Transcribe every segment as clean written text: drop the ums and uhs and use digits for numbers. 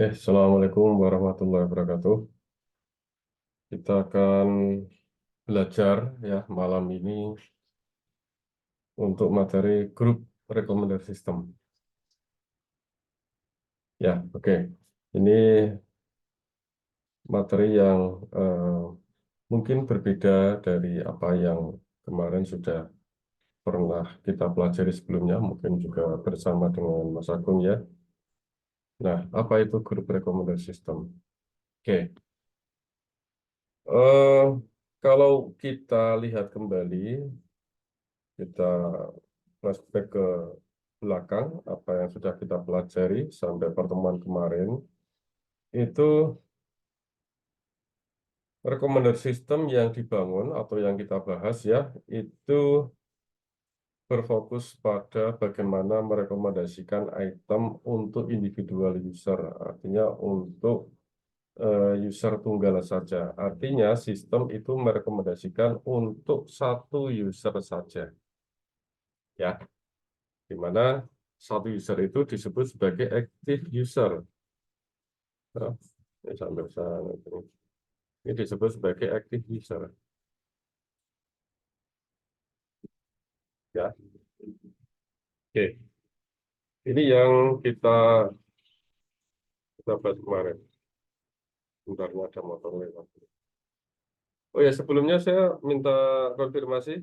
Assalamualaikum warahmatullahi wabarakatuh. Kita akan belajar ya malam ini untuk materi grup recommender system. Ya, oke. Ini materi yang mungkin berbeda dari apa yang kemarin sudah pernah kita pelajari sebelumnya, mungkin juga bersama dengan Mas Agung ya. Nah, apa itu grup recommender system? Oke. eh, Kalau kita lihat kembali, kita flashback ke belakang, apa yang sudah kita pelajari sampai pertemuan kemarin, itu recommender system yang dibangun atau yang kita bahas ya, itu berfokus pada bagaimana merekomendasikan item untuk individual user, artinya untuk user tunggal saja. Artinya sistem itu merekomendasikan untuk satu user saja, ya, di mana satu user itu disebut sebagai active user. Nah, ini sampai sana. Ini disebut sebagai active user. Ya, oke. Ini yang kita bahas kemarin. Bentar, ini ada motor lewat. Oh ya, sebelumnya saya minta konfirmasi.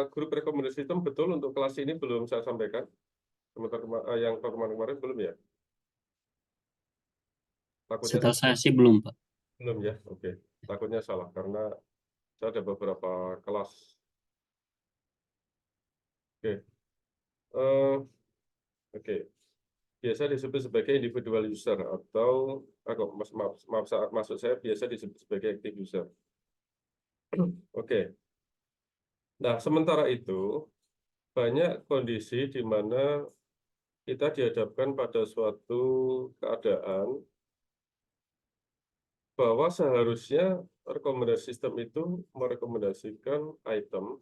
Grup rekomendasi sistem betul untuk kelas ini belum saya sampaikan. Yang pertemuan kemarin belum ya? Takutnya Setahu saya sih belum, Pak. belum ya. Oke. Takutnya salah karena saya ada beberapa kelas. Oke. Eh, oke. Biasa disebut sebagai individual user atau maksud saya biasa disebut sebagai active user. Oke. Nah, sementara itu banyak kondisi di mana kita dihadapkan pada suatu keadaan bahwa seharusnya rekomendasi sistem itu merekomendasikan item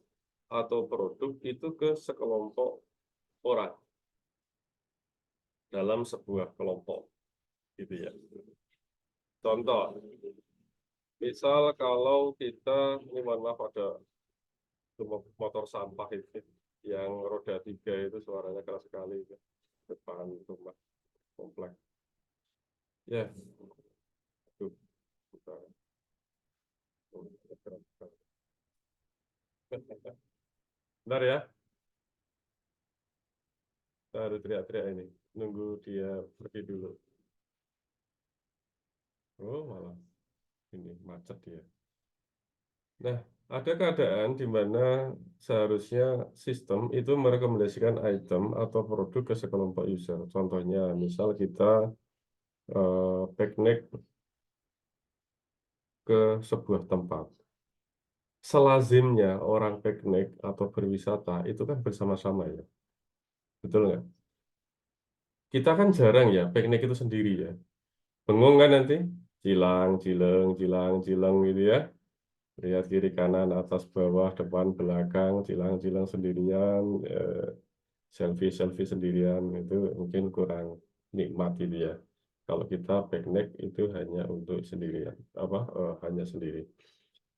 atau produk itu ke sekelompok orang dalam sebuah kelompok, gitu ya. Contoh, misal kalau kita, ini mohon maaf ada motor sampah itu yang roda 3 itu suaranya keras sekali itu, depan rumah komplek. Ya, itu bukan. Bentar ya, kita harus teriak-teriak ini. Nunggu dia pergi dulu. Oh, malah ini macet dia. Nah, ada keadaan di mana seharusnya sistem itu merekomendasikan item atau produk ke sekelompok user. Contohnya, misal kita piknik ke sebuah tempat. Selazimnya orang piknik atau berwisata itu kan bersama-sama ya. Betul nggak? Kita kan jarang ya piknik itu sendiri ya. Bengong kan nanti? Cilang, cileng, cilang, cileng gitu ya. Lihat kiri kanan, atas bawah, depan belakang, cilang cilang sendirian, selfie sendirian itu mungkin kurang nikmat gitu ya. Kalau kita piknik itu hanya untuk sendirian, hanya sendiri.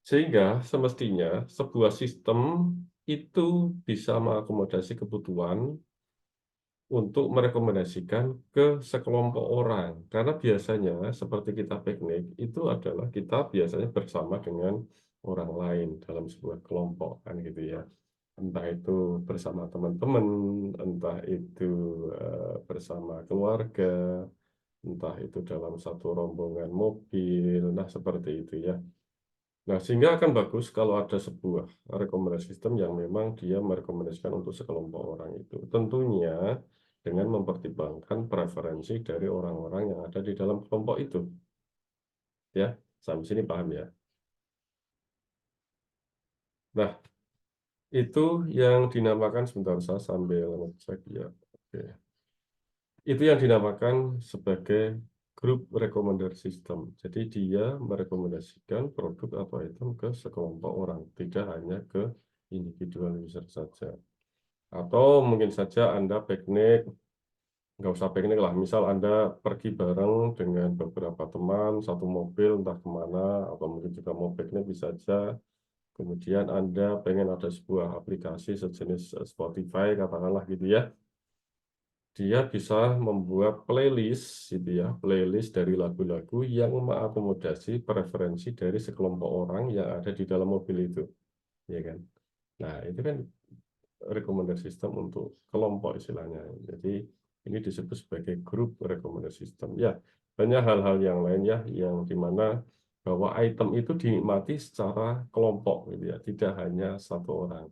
Sehingga semestinya sebuah sistem itu bisa mengakomodasi kebutuhan untuk merekomendasikan ke sekelompok orang. Karena biasanya seperti kita piknik, itu adalah kita biasanya bersama dengan orang lain dalam sebuah kelompok, kan gitu ya. Entah itu bersama teman-teman, entah itu bersama keluarga, entah itu dalam satu rombongan mobil, nah seperti itu ya. Nah, sehingga akan bagus kalau ada sebuah rekomendasi sistem yang memang dia merekomendasikan untuk sekelompok orang itu. Tentunya dengan mempertimbangkan preferensi dari orang-orang yang ada di dalam kelompok itu. Ya, sampai sini paham ya. Nah, itu yang dinamakan, sebentar saya sambil ngecek ya. Oke. Itu yang dinamakan sebagai grup recommender system. Jadi dia merekomendasikan produk atau item ke sekelompok orang, tidak hanya ke individual user saja. Atau mungkin saja Anda piknik nggak usah piknik lah. Misal Anda pergi bareng dengan beberapa teman, satu mobil entah kemana, atau mungkin juga mau piknik bisa aja. Kemudian Anda pengen ada sebuah aplikasi sejenis Spotify, katakanlah gitu ya. Dia bisa membuat playlist gitu ya, playlist dari lagu-lagu yang mengakomodasi preferensi dari sekelompok orang yang ada di dalam mobil itu, ya kan? Nah, itu kan recommender system untuk kelompok istilahnya. Jadi ini disebut sebagai group recommender system. Ya, banyak hal-hal yang lain ya, yang dimana bahwa item itu dinikmati secara kelompok gitu ya, tidak hanya satu orang.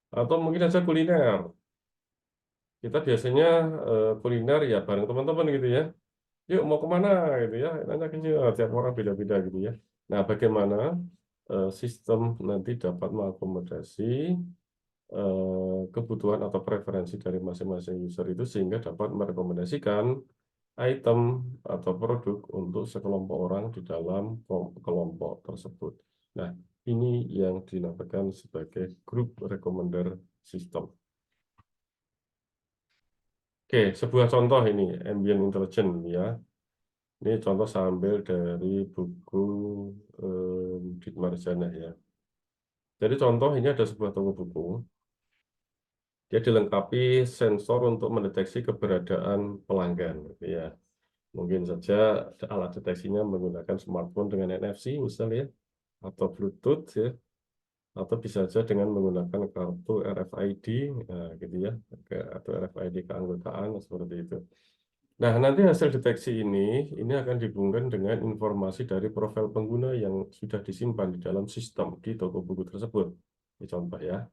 Atau mungkin saja kuliner. Kita biasanya kuliner ya bareng teman-teman gitu ya. Yuk mau kemana gitu ya, nanya ke sini. Tiap orang beda-beda gitu ya. Nah, bagaimana sistem nanti dapat mengakomodasi kebutuhan atau preferensi dari masing-masing user itu sehingga dapat merekomendasikan item atau produk untuk sekelompok orang di dalam kelompok tersebut. Nah, ini yang dinamakan sebagai group recommender system. Oke, sebuah contoh ini, ambient intelligence ya. Ini contoh saya ambil dari buku Dietmar Jana ya. Jadi contoh ini ada sebuah toko buku. Dia dilengkapi sensor untuk mendeteksi keberadaan pelanggan. Gitu ya. Mungkin saja alat deteksinya menggunakan smartphone dengan NFC misalnya, atau Bluetooth ya, atau bisa saja dengan menggunakan kartu RFID, gitu ya, atau RFID keanggotaan seperti itu. Nah, nanti hasil deteksi ini akan dihubungkan dengan informasi dari profil pengguna yang sudah disimpan di dalam sistem di toko buku tersebut. Ini contoh ya.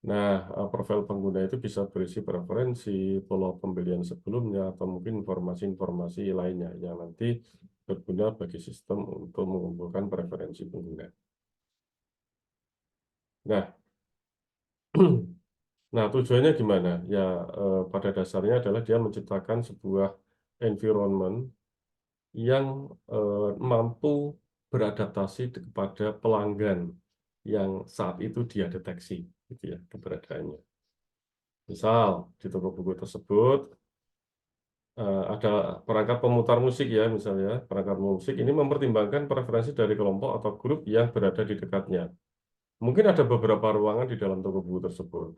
Nah, profil pengguna itu bisa berisi preferensi, pola pembelian sebelumnya, atau mungkin informasi-informasi lainnya yang nanti berguna bagi sistem untuk mengumpulkan preferensi pengguna. Nah, nah tujuannya gimana? Ya, pada dasarnya adalah dia menciptakan sebuah environment yang mampu beradaptasi kepada pelanggan yang saat itu dia deteksi, gitu ya, keberadaannya. Misal di toko buku tersebut ada perangkat pemutar musik ya, misalnya perangkat musik ini mempertimbangkan preferensi dari kelompok atau grup yang berada di dekatnya. Mungkin ada beberapa ruangan di dalam toko buku tersebut.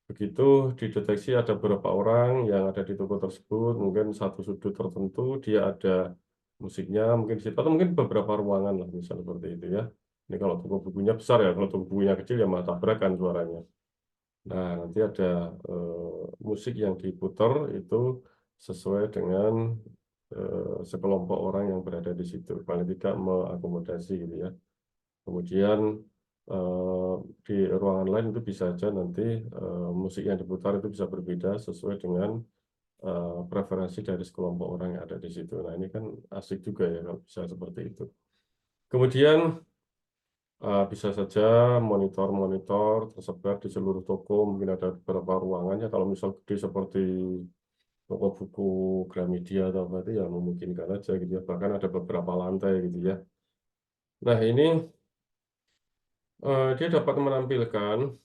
Begitu dideteksi ada beberapa orang yang ada di toko tersebut, mungkin satu sudut tertentu dia ada musiknya, mungkin di situ, atau mungkin beberapa ruangan lah, misalnya seperti itu ya. Ini kalau toko bukunya besar ya, kalau toko bukunya kecil ya malah tabrakan suaranya. Nah, nanti ada musik yang diputar itu sesuai dengan sekelompok orang yang berada di situ, paling tidak mengakomodasi gitu ya. Kemudian eh, di ruangan lain itu bisa aja nanti musik yang diputar itu bisa berbeda sesuai dengan preferensi dari sekelompok orang yang ada di situ. Nah, ini kan asik juga ya kalau bisa seperti itu. Kemudian bisa saja monitor-monitor tersebar di seluruh toko, mungkin ada beberapa ruangannya. Kalau misal gede seperti toko buku Gramedia atau apa itu ya memungkinkan aja gitu ya. Bahkan ada beberapa lantai gitu ya. Nah, ini dia dapat menampilkan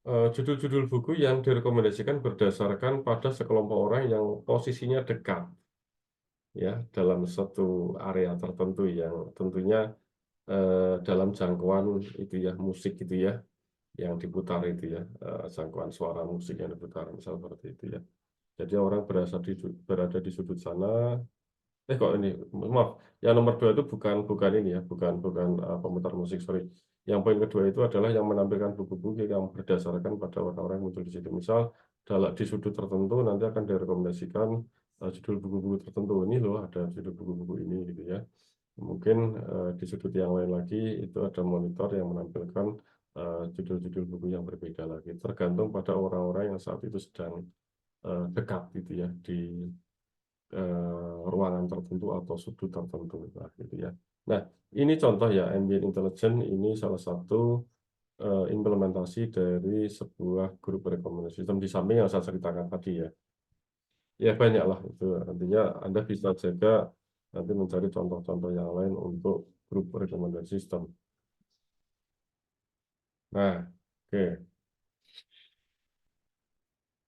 judul-judul buku yang direkomendasikan berdasarkan pada sekelompok orang yang posisinya dekat ya dalam satu area tertentu yang tentunya dalam jangkauan itu ya musik itu ya yang diputar itu ya jangkauan suara musik yang diputar misal seperti itu ya. Jadi orang berada di sudut sana. Kok ini maaf, yang nomor dua itu bukan ini ya, bukan bukan pemutar musik, sorry. Yang poin kedua itu adalah yang menampilkan buku-buku yang berdasarkan pada orang-orang yang muncul di situ. Misal di sudut tertentu nanti akan direkomendasikan judul buku-buku tertentu, ini loh ada judul buku-buku ini gitu ya. Mungkin di sudut yang lain lagi itu ada monitor yang menampilkan judul-judul buku yang berbeda lagi, tergantung pada orang-orang yang saat itu sedang dekat gitu ya di ruangan tertentu atau sudut tertentu, nah, gitu ya. Nah, ini contoh ya, ambient intelligence ini salah satu implementasi dari sebuah grup rekomendasi sistem di samping yang saya ceritakan tadi ya. Ya banyak lah itu. Nantinya Anda bisa juga nanti mencari contoh-contoh yang lain untuk grup rekomendasi sistem. Nah, oke.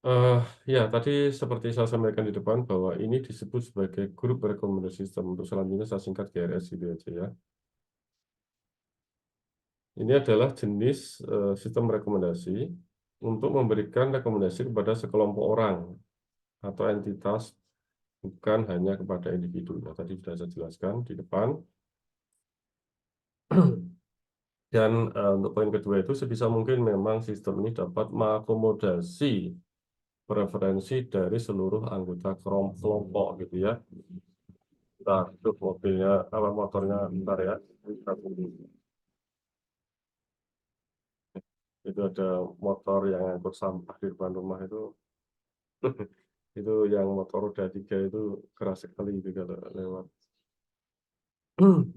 Eh, ya, tadi seperti saya sampaikan di depan bahwa ini disebut sebagai Group Recommendation System. Untuk selanjutnya saya singkat GRS gitu aja ya. Ini adalah jenis sistem rekomendasi untuk memberikan rekomendasi kepada sekelompok orang atau entitas, bukan hanya kepada individu. Ya, tadi sudah saya jelaskan di depan. Dan untuk poin kedua itu sebisa mungkin memang sistem ini dapat mengakomodasi preferensi dari seluruh anggota kelompok gitu ya. Nah, itu mobilnya, apa motornya, bentar ya. Itu ada motor yang angkut sampah di depan rumah itu. Itu yang motor roda 3 itu keras sekali itu kalau lewat.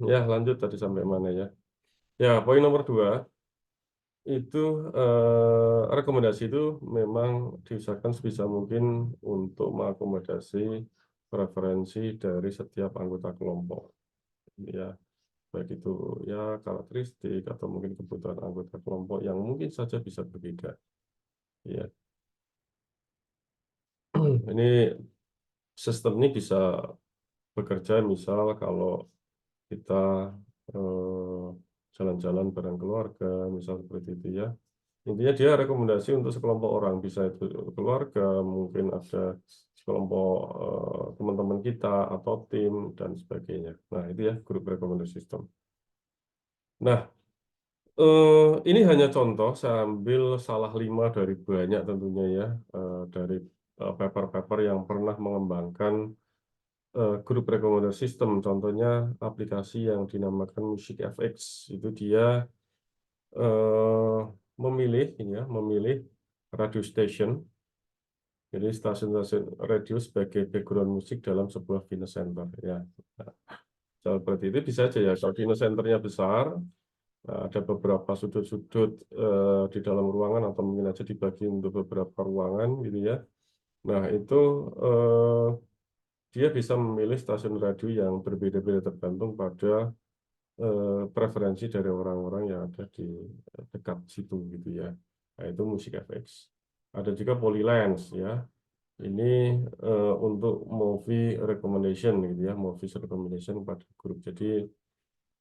Ya, lanjut tadi sampai mana ya? Ya, poin nomor 2 itu rekomendasi itu memang diusahakan sebisa mungkin untuk mengakomodasi preferensi dari setiap anggota kelompok. Ya, baik itu ya karakteristik atau mungkin kebutuhan anggota kelompok yang mungkin saja bisa berbeda. Ya, ini sistem ini bisa bekerja misal kalau kita eh, jalan-jalan bareng keluarga, misal seperti itu ya. Intinya dia rekomendasi untuk sekelompok orang, bisa itu keluarga, mungkin ada sekelompok teman-teman kita atau tim dan sebagainya. Nah, itu ya grup rekomendasi system. Nah, ini hanya contoh, saya ambil salah 5 dari banyak tentunya ya, dari paper-paper yang pernah mengembangkan grup rekomendasi system. Contohnya aplikasi yang dinamakan Music FX. Itu dia eh, memilih ini ya, memilih radio station. Jadi stasiun-stasiun radio sebagai background musik dalam sebuah fitness center ya. Nah, seperti itu bisa aja ya. Kalau fitness centernya besar, ada beberapa sudut-sudut di dalam ruangan atau mungkin aja dibagi untuk beberapa ruangan gitu ya. Nah, itu eh, dia bisa memilih stasiun radio yang berbeda-beda tergantung pada preferensi dari orang-orang yang ada di dekat situ gitu ya. Nah, itu musik FX. Ada juga Polylens ya. Ini untuk movie recommendation gitu ya, movie recommendation pada grup. Jadi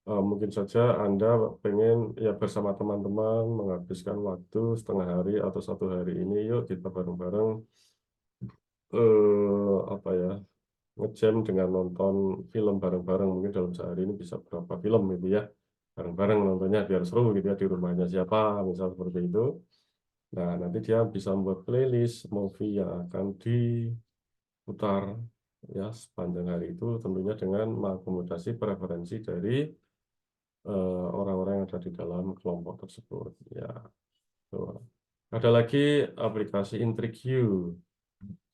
mungkin saja Anda pengen ya bersama teman-teman menghabiskan waktu setengah hari atau 1 hari ini, yuk kita bareng-bareng apa ya, ngejam dengan nonton film bareng-bareng. Mungkin dalam sehari ini bisa berapa film gitu ya, bareng-bareng nontonnya biar seru gitu ya di rumahnya siapa, misal seperti itu. Nah, nanti dia bisa membuat playlist movie yang akan diputar ya sepanjang hari itu, tentunya dengan mengakomodasi preferensi dari orang-orang yang ada di dalam kelompok tersebut. Ya, tuh. Ada lagi aplikasi Intrigues.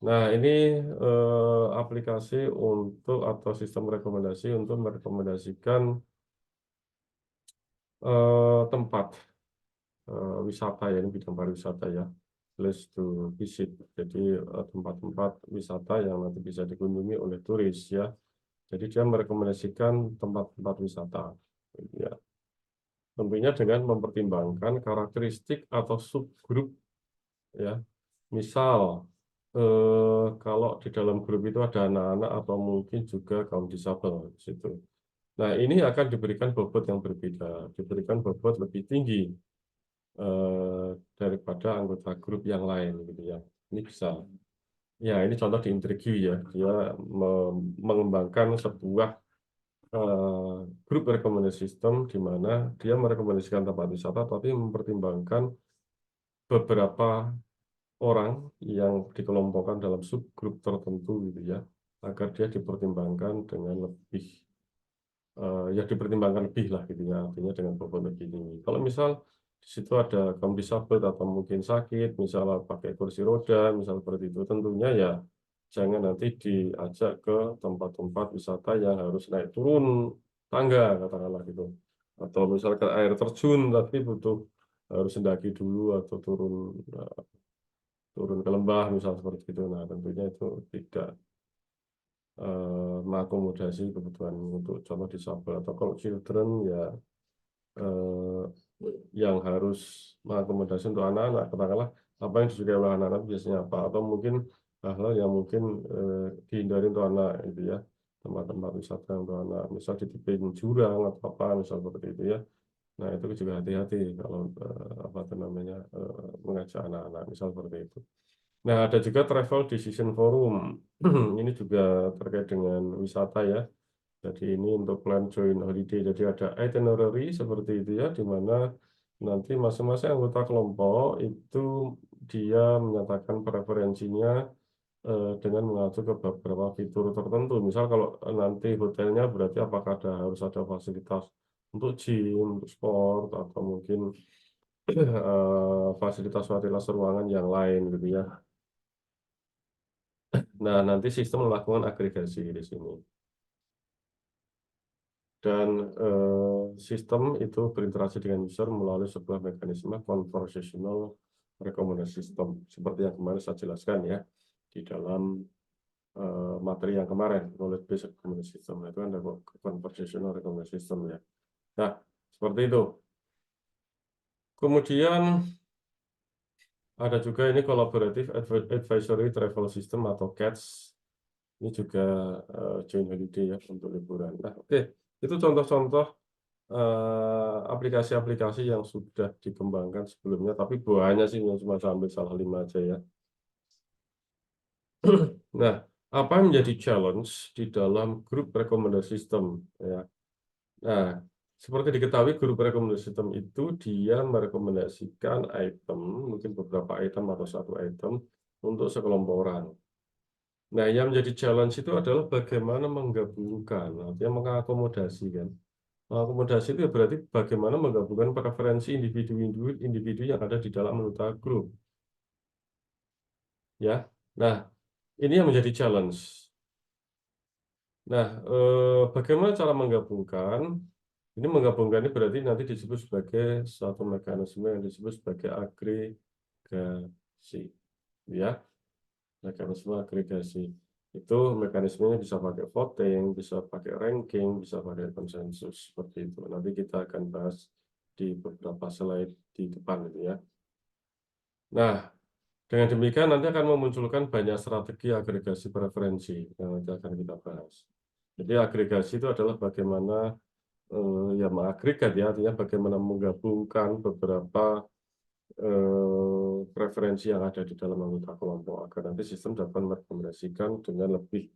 Nah, ini aplikasi untuk atau sistem rekomendasi untuk merekomendasikan tempat wisata ya, ini bidang pariwisata ya, place to visit. Jadi tempat-tempat wisata yang nanti bisa dikunjungi oleh turis ya. Jadi dia merekomendasikan tempat-tempat wisata. Ya, tentunya dengan mempertimbangkan karakteristik atau subgrup ya. Misal kalau di dalam grup itu ada anak-anak atau mungkin juga kaum disabel di situ. Nah, ini akan diberikan bobot yang berbeda, diberikan bobot lebih tinggi daripada anggota grup yang lain gitu ya. Ini bisa. Ya, ini contoh di Intrigue ya. Dia mengembangkan sebuah grup rekomendasi sistem di mana dia merekomendasikan tempat wisata tapi mempertimbangkan beberapa orang yang dikelompokkan dalam subgrup tertentu gitu ya, agar dia dipertimbangkan dengan lebih ya dipertimbangkan lebih lah gitu ya, artinya dengan bobot lebih tinggi. Kalau misal di situ ada kaum disabel atau mungkin sakit, misalnya pakai kursi roda, misal seperti itu, tentunya ya jangan nanti diajak ke tempat-tempat wisata yang harus naik turun tangga katakanlah gitu, atau misal ke air terjun tapi butuh harus mendaki dulu atau turun ke lembah misal seperti itu. Nah, tentunya itu tidak mengakomodasi kebutuhan untuk contoh disabel, atau kalau children ya eh, yang harus mengakomodasi untuk anak-anak katakanlah apa yang disukai oleh anak-anak biasanya apa, atau mungkin hal-hal yang mungkin dihindari untuk anak itu ya, tempat-tempat wisata untuk anak, misal ditipin jurang atau apa, misal seperti itu ya. Nah itu juga hati-hati kalau apa itu namanya mengajak anak-anak, misal seperti itu. Nah ada juga travel decision forum, ini juga terkait dengan wisata ya. Jadi ini untuk plan joint holiday. Jadi ada itinerary seperti itu ya, di mana nanti masing-masing anggota kelompok itu dia menyatakan preferensinya dengan mengacu ke beberapa fitur tertentu. Misal kalau nanti hotelnya berarti apakah harus ada fasilitas untuk gym, untuk sport, atau mungkin fasilitas-fasilitas ruangan yang lain gitu ya. Nah, nanti sistem melakukan agregasi di sini. Dan sistem itu berinteraksi dengan user melalui sebuah mekanisme conversational recommendation system seperti yang kemarin saya jelaskan ya di dalam materi yang kemarin, knowledge based recommendation system. Nah, itu kan ada conversational recommendation system ya. Nah, seperti itu. Kemudian ada juga ini collaborative advisory travel system atau CATS. Ini juga joint holiday ya untuk liburan. Nah, oke. Itu contoh-contoh aplikasi-aplikasi yang sudah dikembangkan sebelumnya, tapi banyak sih yang cuma saya ambil salah 5 aja ya. Nah, apa yang menjadi challenge di dalam grup recommendation system ya? Nah, seperti diketahui grup recommendation system itu dia merekomendasikan item, mungkin beberapa item atau satu item untuk sekelompok orang. Nah, yang menjadi challenge itu adalah bagaimana menggabungkan, artinya mengakomodasi kan. Akomodasi itu berarti bagaimana menggabungkan preferensi individu yang ada di dalam anggota grup, ya. Nah, ini yang menjadi challenge. Nah, bagaimana cara menggabungkan? Ini menggabungkan ini berarti nanti disebut sebagai suatu mekanisme yang disebut sebagai agregasi, ya. Mekanisme agregasi itu mekanismenya bisa pakai voting, bisa pakai ranking, bisa pakai konsensus seperti itu. Nanti kita akan bahas di beberapa slide di depan itu ya. Nah, dengan demikian nanti akan memunculkan banyak strategi agregasi preferensi yang nanti akan kita bahas. Jadi agregasi itu adalah bagaimana ya mengagregat ya, artinya bagaimana menggabungkan beberapa preferensi yang ada di dalam anggota kelompok agar nanti sistem dapat merekomendasikan dengan lebih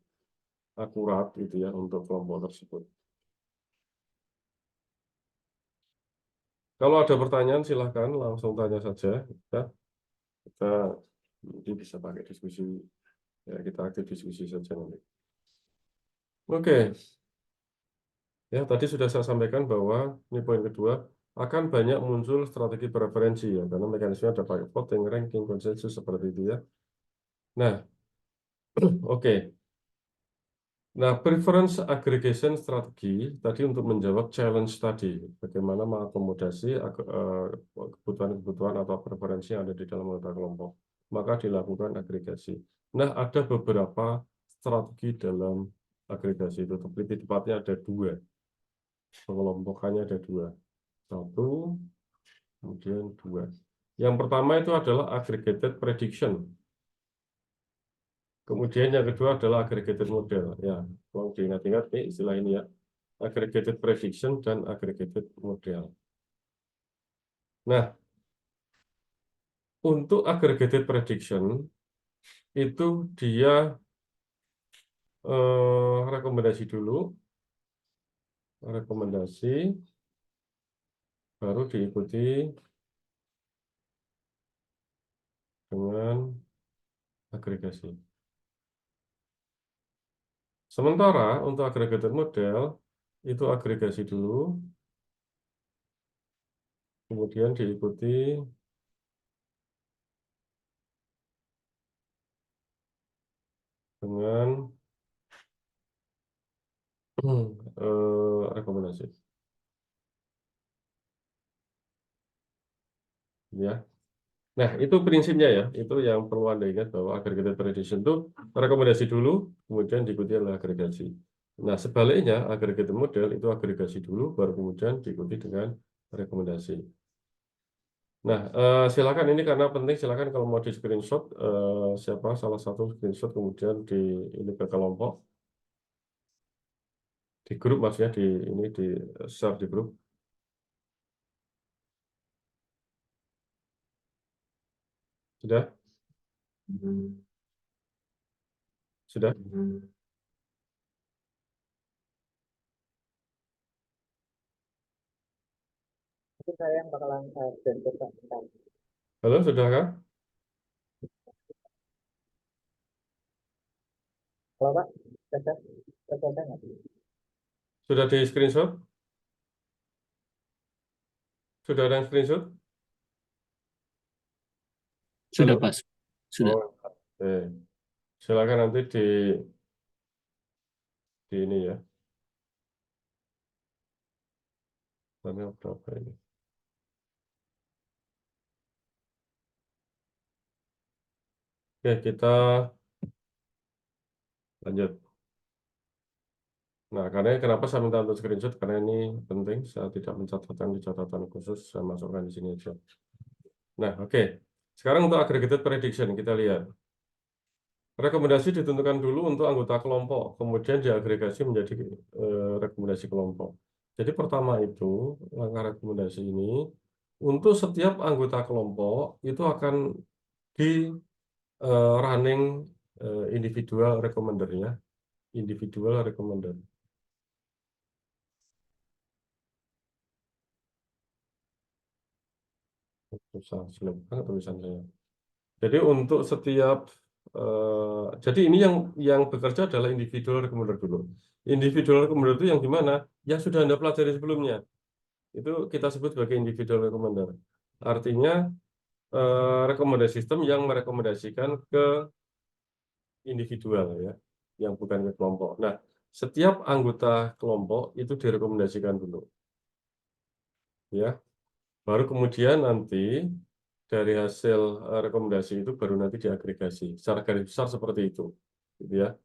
akurat itu ya untuk kelompok tersebut. Kalau ada pertanyaan silahkan langsung tanya saja ya. Kita nanti bisa pakai diskusi ya, kita aktif diskusi saja nanti. Oke, ya tadi sudah saya sampaikan bahwa ini poin kedua akan banyak muncul strategi preferensi ya karena mekanisme ada pakai voting, ranking, konsensus seperti itu ya. Nah, oke. Nah, preference aggregation strategi tadi untuk menjawab challenge tadi, bagaimana mengakomodasi kebutuhan-kebutuhan atau preferensi yang ada di dalam anggota kelompok, maka dilakukan agregasi. Nah, ada beberapa strategi dalam agregasi itu, lebih tepatnya ada dua, pengelompokannya ada dua, satu, kemudian dua. Yang pertama itu adalah aggregated prediction. Kemudian yang kedua adalah aggregated model. Ya, tolong diingat-ingat nih istilah ini ya. Aggregated prediction dan aggregated model. Nah, untuk aggregated prediction itu dia rekomendasi dulu, rekomendasi baru diikuti dengan agregasi. Sementara untuk aggregated model itu agregasi dulu, kemudian diikuti dengan rekomendasi. Ya. Nah, itu prinsipnya ya. Itu yang perlu Anda ingat bahwa aggregated prediction itu rekomendasi dulu, kemudian diikuti oleh agregasi. Nah, sebaliknya aggregated model itu agregasi dulu, baru kemudian diikuti dengan rekomendasi. Nah, silakan ini karena penting, silakan kalau mau di screenshot, siapa salah satu screenshot kemudian di ini ke kelompok, di grup maksudnya di ini di share di grup. Sudah? Sudah? Mungkin saya yang bakalan bentuk Pak. Halo, sudahkah? Kalau Pak, cocok, cocok nggak? Sudah di screenshot? Sudah ada yang screenshot? Sudah, Halo? Pak. Sudah. Oh, oke. Silakan nanti di ini ya. Namanya berapa ini? Oke, kita lanjut. Nah, karena kenapa saya minta untuk screenshot? Karena ini penting. Saya tidak mencatatkan di catatan khusus. Saya masukkan di sini aja. Nah, oke. Sekarang untuk aggregated prediction kita lihat. Rekomendasi ditentukan dulu untuk anggota kelompok, kemudian diagregasi menjadi rekomendasi kelompok. Jadi pertama itu, langkah rekomendasi ini, untuk setiap anggota kelompok itu akan di running individual recommender ya. Individual recommender. Susah, sulit banget tulisan saya. Jadi untuk setiap jadi ini yang bekerja adalah individual recommender dulu. Individual recommender itu yang gimana? Yang sudah Anda pelajari sebelumnya. Itu kita sebut sebagai individual recommender. Artinya rekomendasi sistem yang merekomendasikan ke individual ya, yang bukan ke kelompok. Nah, setiap anggota kelompok itu direkomendasikan dulu ya. Baru kemudian nanti dari hasil rekomendasi itu baru nanti diagregasi. Secara garis besar seperti itu. Gitu ya.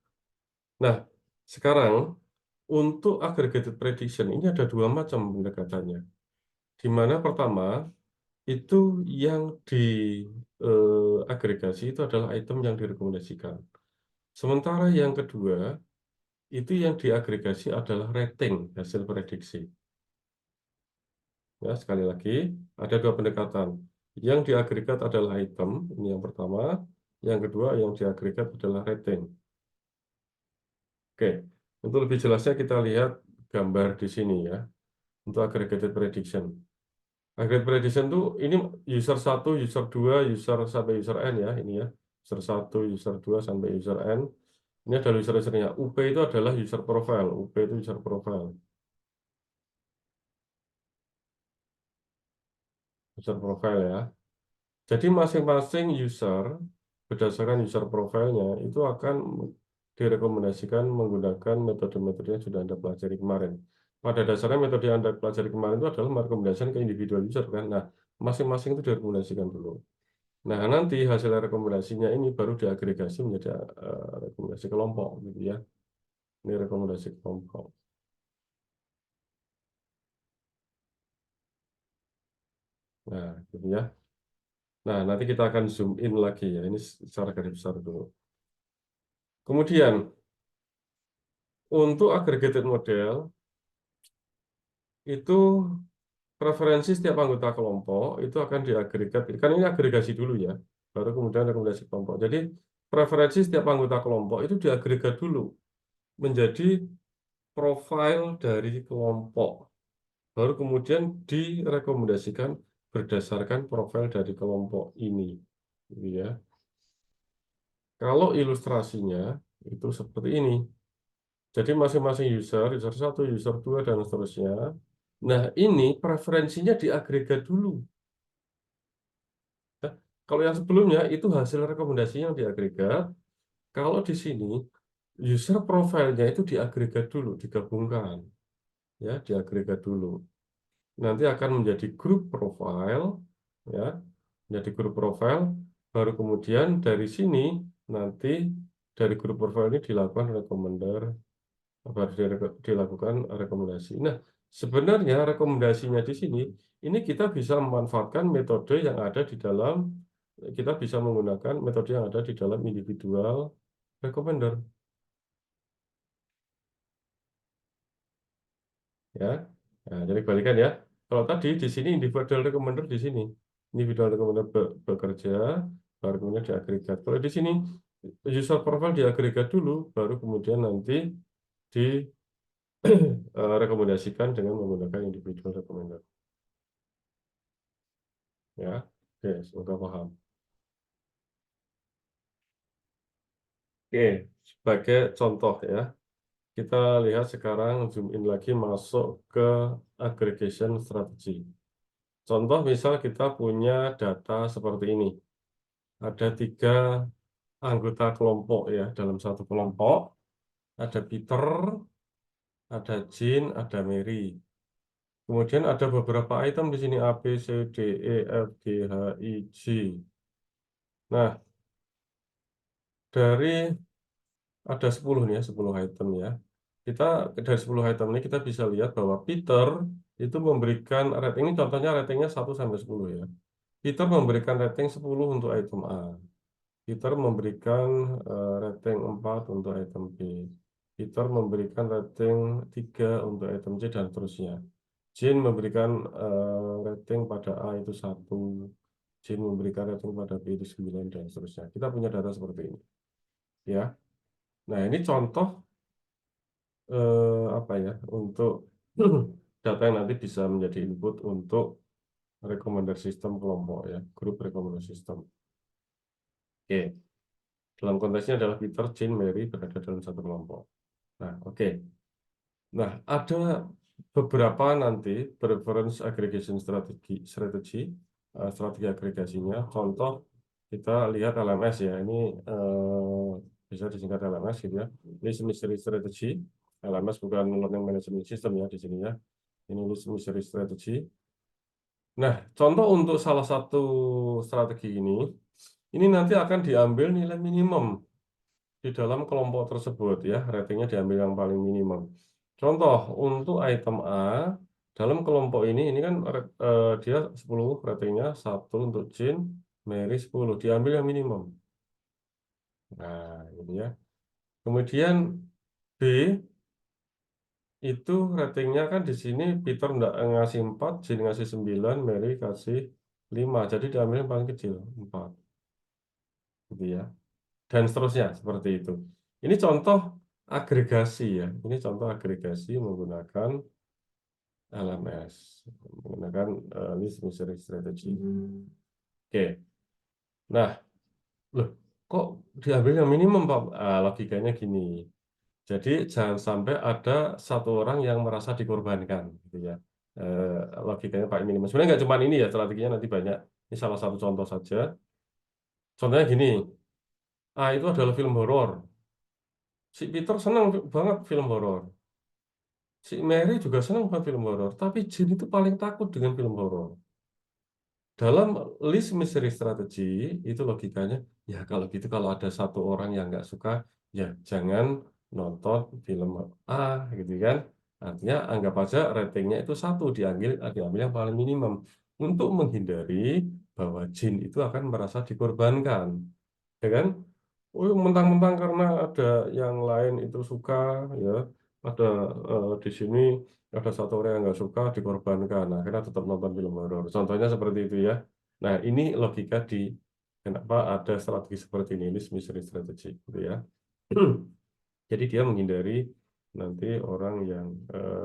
Nah, sekarang untuk aggregated prediction ini ada dua macam pendekatannya. Di mana pertama itu yang diagregasi itu adalah item yang direkomendasikan. Sementara yang kedua itu yang diagregasi adalah rating hasil prediksi. Ya, sekali lagi, ada dua pendekatan. Yang diagregat adalah item, ini yang pertama. Yang kedua, yang diagregat adalah rating. Oke, untuk lebih jelasnya kita lihat gambar di sini ya, untuk aggregated prediction. Aggregated prediction itu, ini user 1, user 2, user sampai user N ya, ini ya. User 1, user 2, sampai user N. Ini adalah user-usernya. UP itu adalah user profile. UP itu user profile. User profile ya. Jadi masing-masing user berdasarkan user profilnya itu akan direkomendasikan menggunakan metode-metode yang sudah Anda pelajari kemarin. Pada dasarnya metode yang Anda pelajari kemarin itu adalah merekomendasikan ke individual user kan. Nah, masing-masing itu direkomendasikan dulu. Nah, nanti hasil rekomendasinya ini baru diagregasi menjadi rekomendasi kelompok gitu ya. Ini rekomendasi kelompok. Nah, gitu ya. Nah, nanti kita akan zoom in lagi ya. Ini secara garis besar dulu. Kemudian untuk aggregated model itu preferensi setiap anggota kelompok itu akan diagregat. Kan ini agregasi dulu ya, baru kemudian rekomendasi kelompok. Jadi preferensi setiap anggota kelompok itu diagregat dulu menjadi profil dari kelompok. Baru kemudian direkomendasikan berdasarkan profil dari kelompok ini. Gitu ya. Kalau ilustrasinya itu seperti ini. Jadi masing-masing user, user 1, user 2, dan seterusnya. Nah, ini preferensinya diagregat dulu. Ya, kalau yang sebelumnya itu hasil rekomendasi yang diagregat. Kalau di sini, user profilnya itu diagregat dulu, digabungkan. Ya, diagregat dulu. Nanti akan menjadi grup profile. Ya, menjadi grup profile. Baru kemudian dari sini, nanti dari grup profile ini dilakukan rekomendasi. Dilakukan rekomendasi. Nah, Sebenarnya rekomendasinya di sini, ini kita bisa memanfaatkan metode yang ada di dalam, kita bisa menggunakan metode yang ada di dalam individual recommender, ya. Nah, jadi kebalikan ya. Kalau tadi di sini individual recommender di sini, individual recommender bekerja, baru kemudian diagregat. Kalau di sini user profile diagregat dulu, baru kemudian nanti direkomendasikan dengan menggunakan individual recommender. Ya, oke, semoga paham. Oke, sebagai contoh ya, kita lihat sekarang zoom in lagi masuk ke aggregation strategy. Contoh misal kita punya data seperti ini. Ada 3 anggota kelompok ya dalam satu kelompok. Ada Peter, ada Jean, ada Mary. Kemudian ada beberapa item di sini A, B, C, D, E, F, G, H, I, J. Nah, dari ada 10 nih ya, 10 item ya. Kita dari 10 item ini kita bisa lihat bahwa Peter itu memberikan rating, ini contohnya ratingnya 1 sampai 10 ya. Peter memberikan rating 10 untuk item A. Peter memberikan rating 4 untuk item B. Peter memberikan rating 3 untuk item C dan seterusnya. Jane memberikan rating pada A itu 1. Jane memberikan rating pada B itu 9 dan seterusnya. Kita punya data seperti ini. Ya. Nah, ini contoh apa ya, untuk data yang nanti bisa menjadi input untuk recommender system kelompok ya, grup recommender system. Oke, dalam konteksnya adalah Peter, Jane, Mary berada dalam satu kelompok. Nah, oke. Nah, ada beberapa nanti preference aggregation strategi agregasinya. Contoh kita lihat LMS ya, ini bisa disingkat LMS gitu ya. List Mystery Strategy. LMS bukan Learning Management System ya di sini ya. Ini list mystery strategy. Nah, contoh untuk salah satu strategi ini nanti akan diambil nilai minimum di dalam kelompok tersebut ya, ratingnya diambil yang paling minimum. Contoh untuk item A dalam kelompok ini kan dia 10 ratingnya, 1 untuk Jin, Mary 10, diambil yang minimum. Nah, ini ya. Kemudian B itu ratingnya kan di sini Peter enggak ngasih 4, Jin ngasih 9, Mary kasih 5. Jadi diambil yang paling kecil, 4. Gitu ya. Dan seterusnya seperti itu. Ini contoh agregasi ya. Ini contoh agregasi menggunakan LMS, menggunakan list mystery strategy. Oke. Nah, loh, kok diambil yang minimum, Pak? Logikanya gini. Jadi jangan sampai ada satu orang yang merasa dikorbankan, gitu ya. Logikanya Pak minimum. Sebenarnya nggak cuma ini ya, strateginya nanti banyak. Ini salah satu contoh saja. Contohnya gini, itu adalah film horor. Si Peter senang banget film horor. Si Mary juga senang banget film horor. Tapi Jin itu paling takut dengan film horor. Dalam list mystery strategy, itu logikanya, ya kalau gitu kalau ada satu orang yang nggak suka, ya jangan nonton film A, gitu kan. Artinya anggap aja ratingnya itu 1, diambil yang paling minimum. Untuk menghindari bahwa Jin itu akan merasa dikorbankan. Ya kan? Oh, mentang-mentang karena ada yang lain itu suka, ya, ada di sini ada satu orang yang nggak suka dikorbankan, nah, akhirnya tetap nonton film horor. Contohnya seperti itu ya. Nah, ini logika di kenapa ada strategi seperti ini, mystery strategy, gitu ya. Jadi dia menghindari nanti orang yang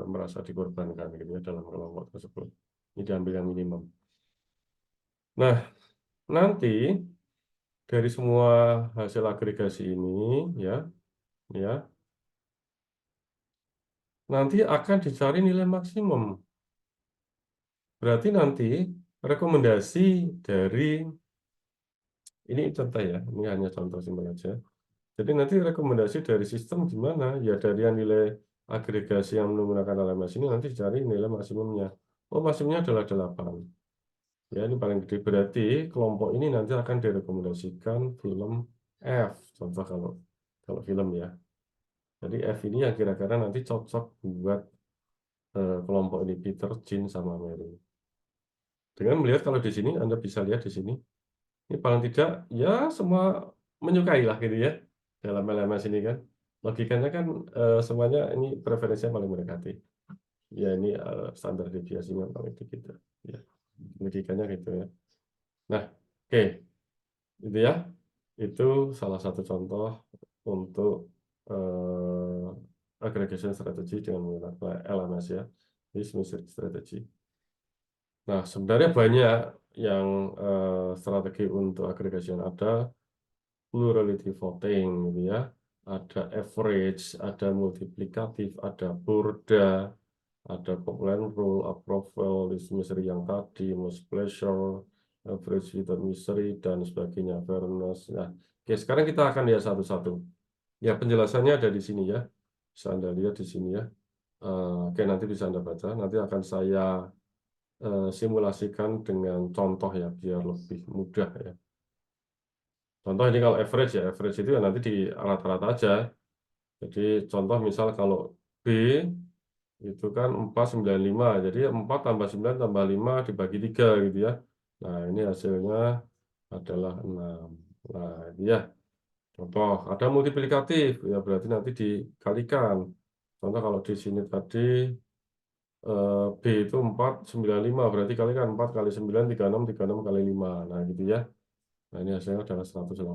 merasa dikorbankan, gitu ya, dalam kelompok tersebut. Ini diambil yang minimum. Nah, nanti dari semua hasil agregasi ini, ya, ya, nanti akan dicari nilai maksimum. Berarti nanti rekomendasi dari, ini contoh ya, ini hanya contoh simpel aja. Jadi nanti rekomendasi dari sistem gimana? Ya dari yang nilai agregasi yang menggunakan LMS ini nanti cari nilai maksimumnya. Oh, maksimumnya adalah 8. Ya, ini paling gede. Berarti kelompok ini nanti akan direkomendasikan film F. Contoh kalau film ya. Jadi F ini yang kira-kira nanti cocok buat kelompok ini, Peter, Jean, sama Mary. Dengan melihat kalau di sini, Anda bisa lihat di sini, ini paling tidak ya semua menyukai lah gitu ya, dalam LMS ini kan. Logikanya kan semuanya ini preferensinya paling mendekati. Ya ini standar deviasinya paling dikit ya. Logikanya gitu ya. Nah, oke, itu ya. Itu salah satu contoh untuk eh, aggregation strategy dengan menggunakan LMS ya, List Measuring Strategy. Nah, sebenarnya banyak yang strategi untuk aggregation. Ada plurality voting gitu ya, ada average, ada multiplikatif, ada burda, ada Copeland rule, approval, list misery yang tadi, most pleasure, average without misery, dan sebagainya, fairness. Nah, oke, sekarang kita akan lihat satu-satu. Ya, penjelasannya ada di sini ya. Bisa Anda lihat di sini ya. Oke, nanti bisa Anda baca. Nanti akan saya simulasikan dengan contoh ya, biar lebih mudah ya. Contoh ini kalau average ya, average itu ya nanti di rata-rata aja. Jadi contoh misal kalau B itu kan 495, jadi 4 tambah 9 tambah 5 dibagi 3 gitu ya. Nah ini hasilnya adalah 6. Nah ini ya, contoh ada multiplikatif, ya berarti nanti dikalikan. Contoh kalau di sini tadi B itu 495, berarti kalikan 4 kali 9, 36 kali 5. Nah gitu ya. Nah, ini hasilnya adalah 180.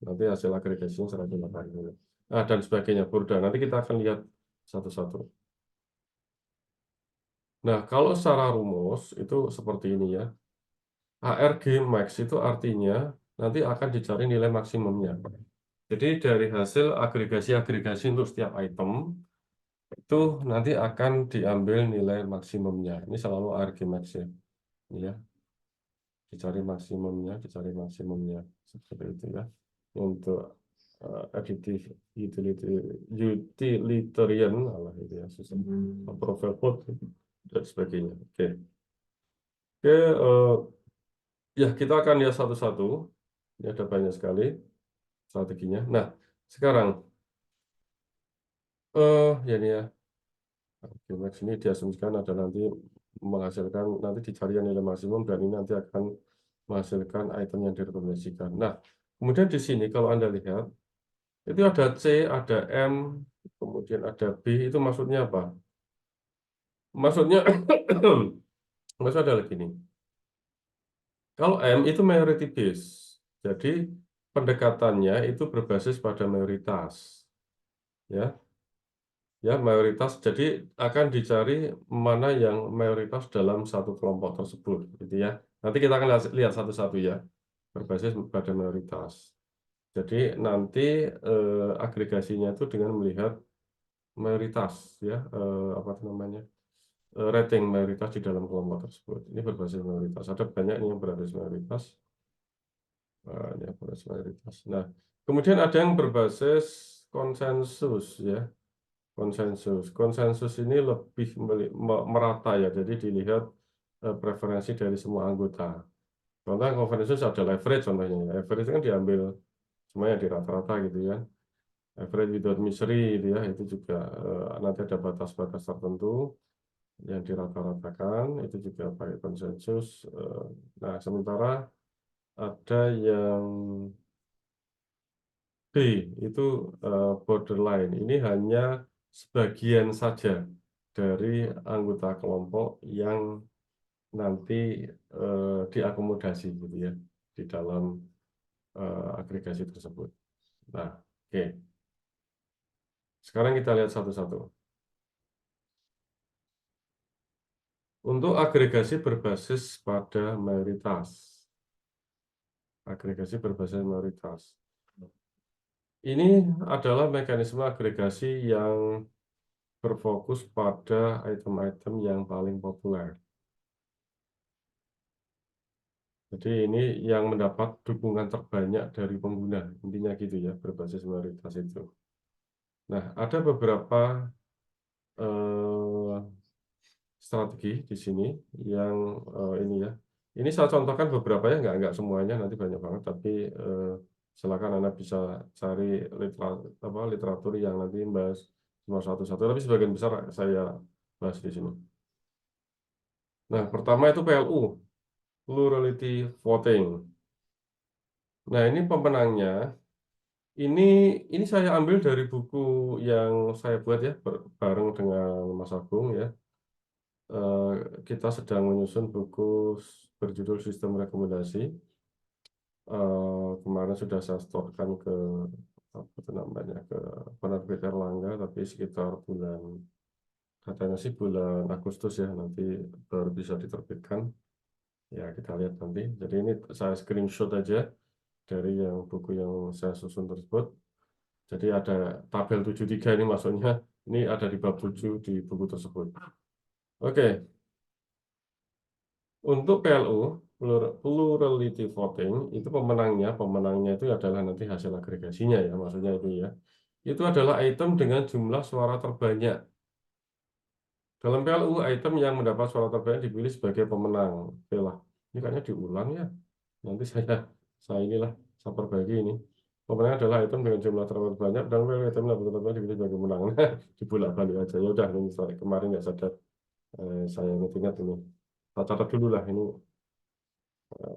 Nanti hasil agregasinya 180. Nah, dan sebagainya. Burda. Nanti kita akan lihat satu-satu. Nah, kalau secara rumus itu seperti ini ya. ARG max itu artinya nanti akan dicari nilai maksimumnya. Jadi dari hasil agregasi-agregasi untuk setiap item, itu nanti akan diambil nilai maksimumnya. Ini selalu ARG max ya. Ini ya. Dicari maksimumnya seperti itu ya. Untuk additive utilitarian, Allah itu ya susah, profile code dan sebagainya. Oke, oke, ya kita akan lihat satu-satu. Ini ada banyak sekali strateginya. Nah, sekarang ya ini ya, Max ini diasumsikan ada nanti menghasilkan nanti dicari yang nilai maksimum dan ini nanti akan menghasilkan item yang direkomendasikan. Nah, kemudian di sini kalau Anda lihat itu ada C, ada M, kemudian ada B, itu maksudnya apa? Maksudnya, maksudnya adalah gini. Kalau M itu majority base, jadi pendekatannya itu berbasis pada mayoritas, ya, ya mayoritas. Jadi akan dicari mana yang mayoritas dalam satu kelompok tersebut, gitu ya. Nanti kita akan lihat satu-satu ya, berbasis pada mayoritas. Jadi nanti agregasinya itu dengan melihat mayoritas, ya, apa namanya? Rating mayoritas di dalam kelompok tersebut. Ini berbasis mayoritas. Ada banyak yang berbasis mayoritas. Ini berbasis mayoritas. Nah, kemudian ada yang berbasis konsensus ya. Konsensus. Konsensus ini lebih merata ya. Jadi dilihat preferensi dari semua anggota. Contoh konsensus ada average contohnya. Average kan diambil semuanya di rata-rata gitu ya. Average without misery gitu ya. Itu juga nanti ada batas-batas tertentu yang dirata-ratakan, itu juga pakai konsensus. Nah, sementara ada yang B, itu borderline. Ini hanya sebagian saja dari anggota kelompok yang nanti diakomodasi gitu ya di dalam agregasi tersebut. Nah, oke. Sekarang kita lihat satu-satu. Untuk agregasi berbasis pada mayoritas. Agregasi berbasis mayoritas. Ini adalah mekanisme agregasi yang berfokus pada item-item yang paling populer. Jadi ini yang mendapat dukungan terbanyak dari pengguna, intinya gitu ya, berbasis mayoritas itu. Nah, ada beberapa eh, strategi di sini yang ini ya. Ini saya contohkan beberapa ya, nggak semuanya, nanti banyak banget, tapi silakan Anda bisa cari literatur yang nanti membahas cuma satu-satu, tapi sebagian besar saya bahas di sini. Nah, pertama itu PLU, plurality voting. Nah, ini pemenangnya. Ini saya ambil dari buku yang saya buat ya, bareng dengan Mas Agung ya. Eh, kita sedang menyusun buku berjudul Sistem Rekomendasi. Kemarin sudah saya setorkan ke apa itu namanya ke penerbit Erlangga, tapi sekitar katanya sih bulan Agustus ya nanti baru bisa diterbitkan. Ya kita lihat nanti. Jadi ini saya screenshot aja dari yang buku yang saya susun tersebut. Jadi ada tabel 73 ini maksudnya ini ada di bab 7 di buku tersebut. Oke, untuk PLU plurality voting itu pemenangnya itu adalah nanti hasil agregasinya ya maksudnya itu ya. Itu adalah item dengan jumlah suara terbanyak. Dalam PLU item yang mendapat suara terbanyak dipilih sebagai pemenang. Oke lah, ini kayaknya diulang ya. Nanti saya inilah saya perbaiki ini. Pemenang adalah item dengan jumlah terbanyak dan item yang terbanyak dipilih sebagai pemenang. Dibolak-balik aja. Ya udah ini kemarin ya sadar. Saya ingat-ingat ini. Saya catat dulu lah ini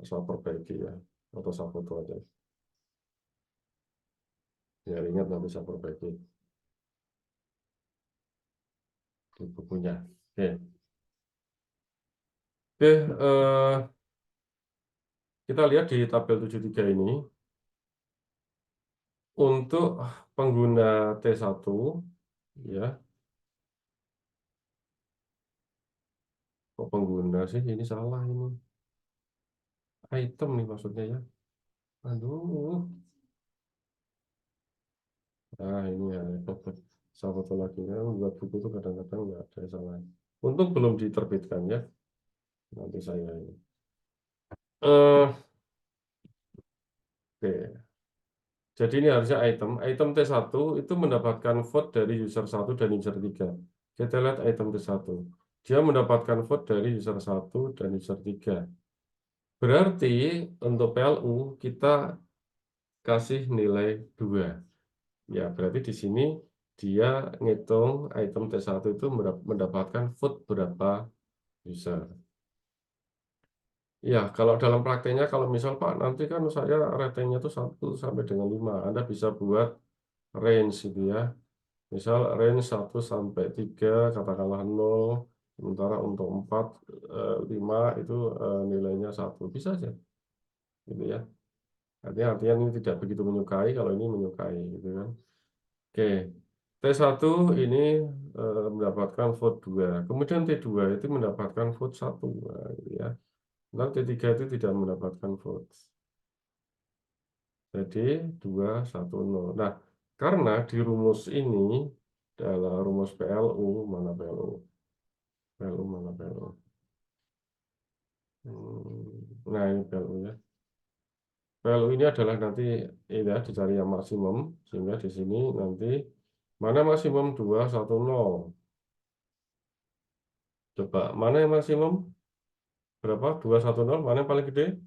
saya perbaiki ya. Atau saya foto aja. Biar ingat nanti saya perbaiki di bukunya. Oke. Oke, kita lihat di tabel 73 ini. Untuk pengguna T1 ya, kok pengguna sih ini salah ini. Item nih maksudnya ya. Aduh. Nah, ini ya. Saya foto lagi ya. Buat buku itu kadang-kadang nggak ada yang salah. Untuk belum diterbitkan ya. Nanti saya ini. Eh, oke. Jadi ini harusnya item. Item T1 itu mendapatkan vote dari user 1 dan user 3. Kita lihat item T1. Dia mendapatkan vote dari user 1 dan user 3. Berarti untuk PLU kita kasih nilai 2. Ya, berarti di sini dia ngitung item T1 itu mendapatkan vote berapa user. Ya, kalau dalam prakteknya kalau misal Pak nanti kan saya ratingnya itu 1 sampai dengan 5. Anda bisa buat range gitu ya. Misal range 1 sampai 3 katakanlah 0, sementara untuk 4 5 itu nilainya 1. Bisa aja gitu ya. Artinya ini tidak begitu menyukai, kalau ini menyukai gitu kan. Oke. T1 ini mendapatkan vote 2. Kemudian T2 itu mendapatkan vote 1. Nah, gitu ya. Nah, T3 itu tidak mendapatkan vote. Jadi 2, 1, 0. Nah, karena di rumus ini dalam rumus PLU, mana PLU? PLU mana PLU? Nah, ini PLU ya. PLU ini adalah nanti ini ya, dicari yang maksimum. Sehingga di sini nanti mana maksimum 2, 1, 0. Coba, mana yang maksimum? Berapa? 2, 1, 0. Mana yang paling gede?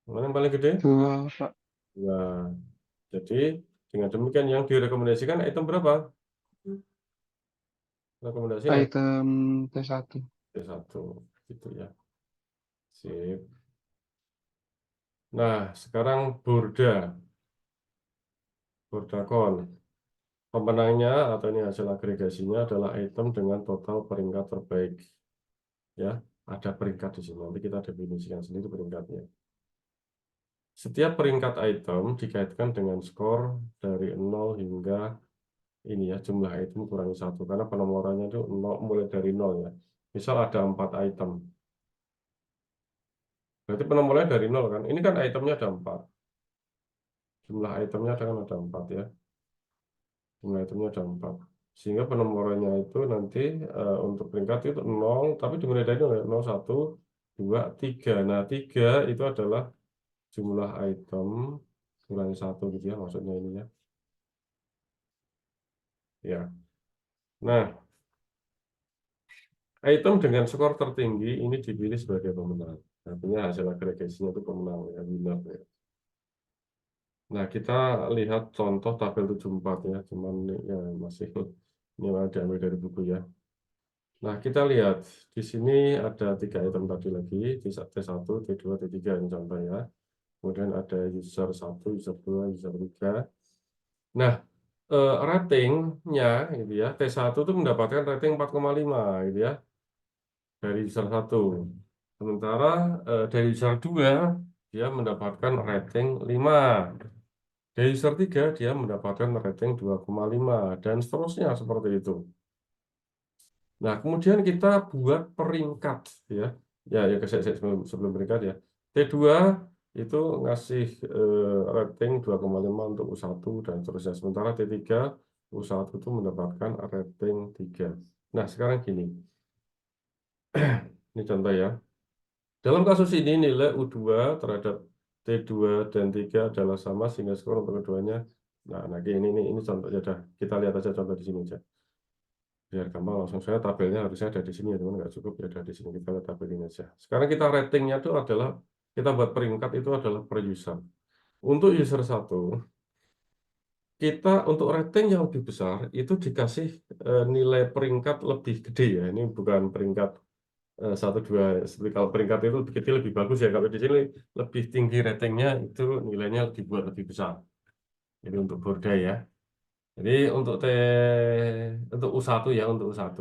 Mana yang paling gede? Dua, Pak. Nah, jadi dengan demikian yang direkomendasikan item berapa? Rekomendasi Item T1. T1. Gitu ya. Sip. Nah, sekarang Bordacon. Pemenangnya atau ini hasil agregasinya adalah item dengan total peringkat terbaik. Ya, ada peringkat di sini. Nanti kita definisikan sendiri peringkatnya. Setiap peringkat item dikaitkan dengan skor dari 0 hingga ini ya jumlah item kurangi 1 karena penomorannya itu 0, mulai dari 0 ya. Misal ada 4 item. Berarti penomorannya dari 0 kan. Ini kan itemnya ada 4. Jumlah itemnya ada 4 ya. Jumlah itemnya ada 4. Sehingga penomorannya itu nanti untuk peringkat itu 0, tapi dimulai dari 0 ya. 0, 1, 2, 3. Nah, 3 itu adalah jumlah item kurangi 1 gitu ya maksudnya ini ya. Ya. Nah, item dengan skor tertinggi ini dipilih sebagai pemenang. Artinya hasil agregasinya itu pemenang ya, winner ya. Nah, kita lihat contoh tabel 74 ya, cuman ya masih ini diambil dari buku ya. Nah, kita lihat di sini ada 3 item tadi lagi, T1, T2, T3 ini contoh ya. Kemudian ada user 1, user 2, user 3. Nah, ratingnya gitu ya, T1 itu mendapatkan rating 4,5 gitu ya dari user 1. Sementara dari user 2 dia mendapatkan rating 5. Dari user 3 dia mendapatkan rating 2,5 dan seterusnya seperti itu. Nah, kemudian kita buat peringkat ya. Ya sebelum peringkat ya. T2 itu ngasih rating 2,5 untuk U1 dan seterusnya. Sementara T3 U1 itu mendapatkan rating 3. Nah, sekarang gini. Ini contoh ya. Dalam kasus ini nilai U2 terhadap T2 dan 3 adalah sama sehingga skor untuk keduanya. Nah, ini contohnya dah. Kita lihat aja contoh di sini aja. Biar gampang langsung saya tabelnya harusnya ada di sini ya teman, nggak cukup ya ada di sini, kita lihat tabel ini aja. Sekarang kita ratingnya itu adalah kita buat peringkat itu adalah per user. Untuk user 1 kita untuk rating yang lebih besar itu dikasih nilai peringkat lebih gede ya. Ini bukan peringkat 1, 2 seperti kalau peringkat itu lebih kecil lebih bagus ya, kalau di sini lebih tinggi ratingnya itu nilainya dibuat lebih besar. Jadi untuk Borda ya. Jadi untuk U1 ya, untuk U1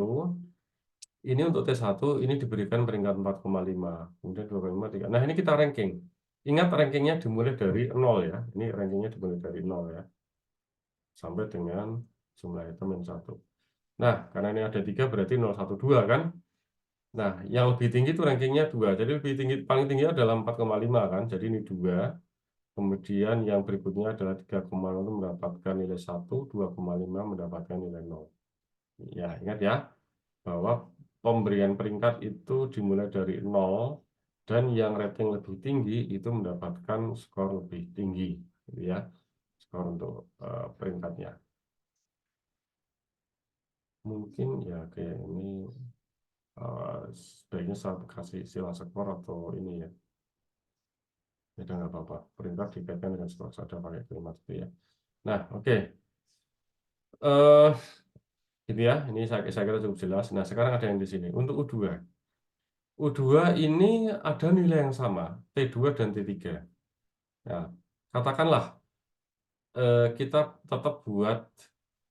ini untuk T1 ini diberikan peringkat 4,5, kemudian 2,5, 3. Nah, ini kita ranking. Ingat rankingnya dimulai dari 0 ya. Ini rankingnya dimulai dari 0 ya. Sampai dengan jumlah item yang 1. Nah, karena ini ada 3 berarti 0, 1, 2 kan. Nah, yang lebih tinggi itu rankingnya 2. Jadi lebih tinggi, paling tinggi adalah 4,5 kan. Jadi ini 2. Kemudian yang berikutnya adalah 3,0 mendapatkan nilai 1, 2,5 mendapatkan nilai 0. Ya, ingat ya, bahwa pemberian peringkat itu dimulai dari 0 dan yang rating lebih tinggi itu mendapatkan skor lebih tinggi, gitu ya, skor untuk peringkatnya. Mungkin ya kayak ini sebaiknya saya kasih istilah skor atau ini ya. Ya nggak apa-apa, peringkat dikaitkan dengan skor, saya pakai kalimat itu ya. Nah, oke. Gitu ya, ini saya kira cukup jelas. Nah, sekarang ada yang di sini. Untuk U2. U2 ini ada nilai yang sama, T2 dan T3. Nah, katakanlah kita tetap buat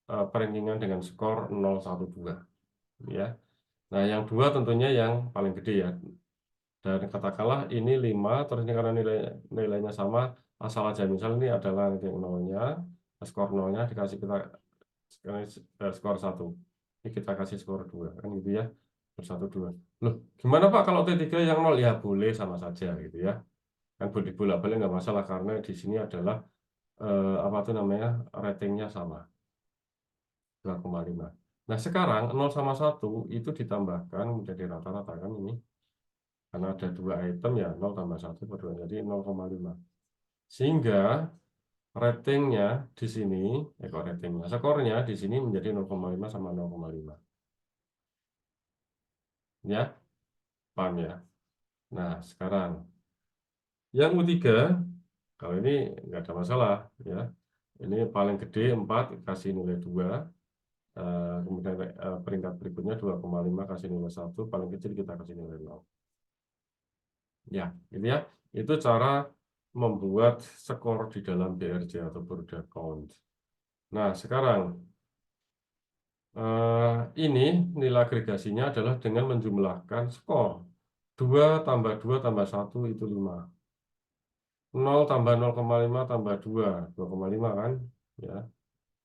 perankingan dengan skor 0, 1, 2. Ya. Nah, yang 2 tentunya yang paling gede ya. Dan katakanlah ini 5, terus ini karena nilainya sama, asal aja. Misal ini adalah ranking 0-nya, skor 0-nya dikasih kita skor 1. Ini kita kasih skor 2, kan gitu ya. 1, 2. Loh, gimana Pak kalau T3 yang 0? Ya boleh, sama saja gitu ya. Kan boleh bolak-balik nggak masalah, karena di sini adalah apa tuh namanya, ratingnya sama 2,5. Nah, sekarang 0 sama 1 itu ditambahkan menjadi rata-rata kan ini, karena ada 2 item ya, 0 tambah 1 berdua jadi 0,5. Sehingga ratingnya di sini, kok ratingnya, skornya di sini menjadi 0,5 sama 0,5. Ya, paham ya? Nah, sekarang yang U3, kalau ini nggak ada masalah ya. Ini paling gede 4, kasih nilai 2. Kemudian peringkat berikutnya 2,5 kasih nilai 1, paling kecil kita kasih nilai 0. Ya, gitu ya. Itu cara membuat skor di dalam BRJ atau Borda Count. Nah, sekarang ini nilai agregasinya adalah dengan menjumlahkan skor. 2 tambah 2 tambah 1 itu 5. 0 tambah 0,5 tambah 2, 2,5 kan? Ya.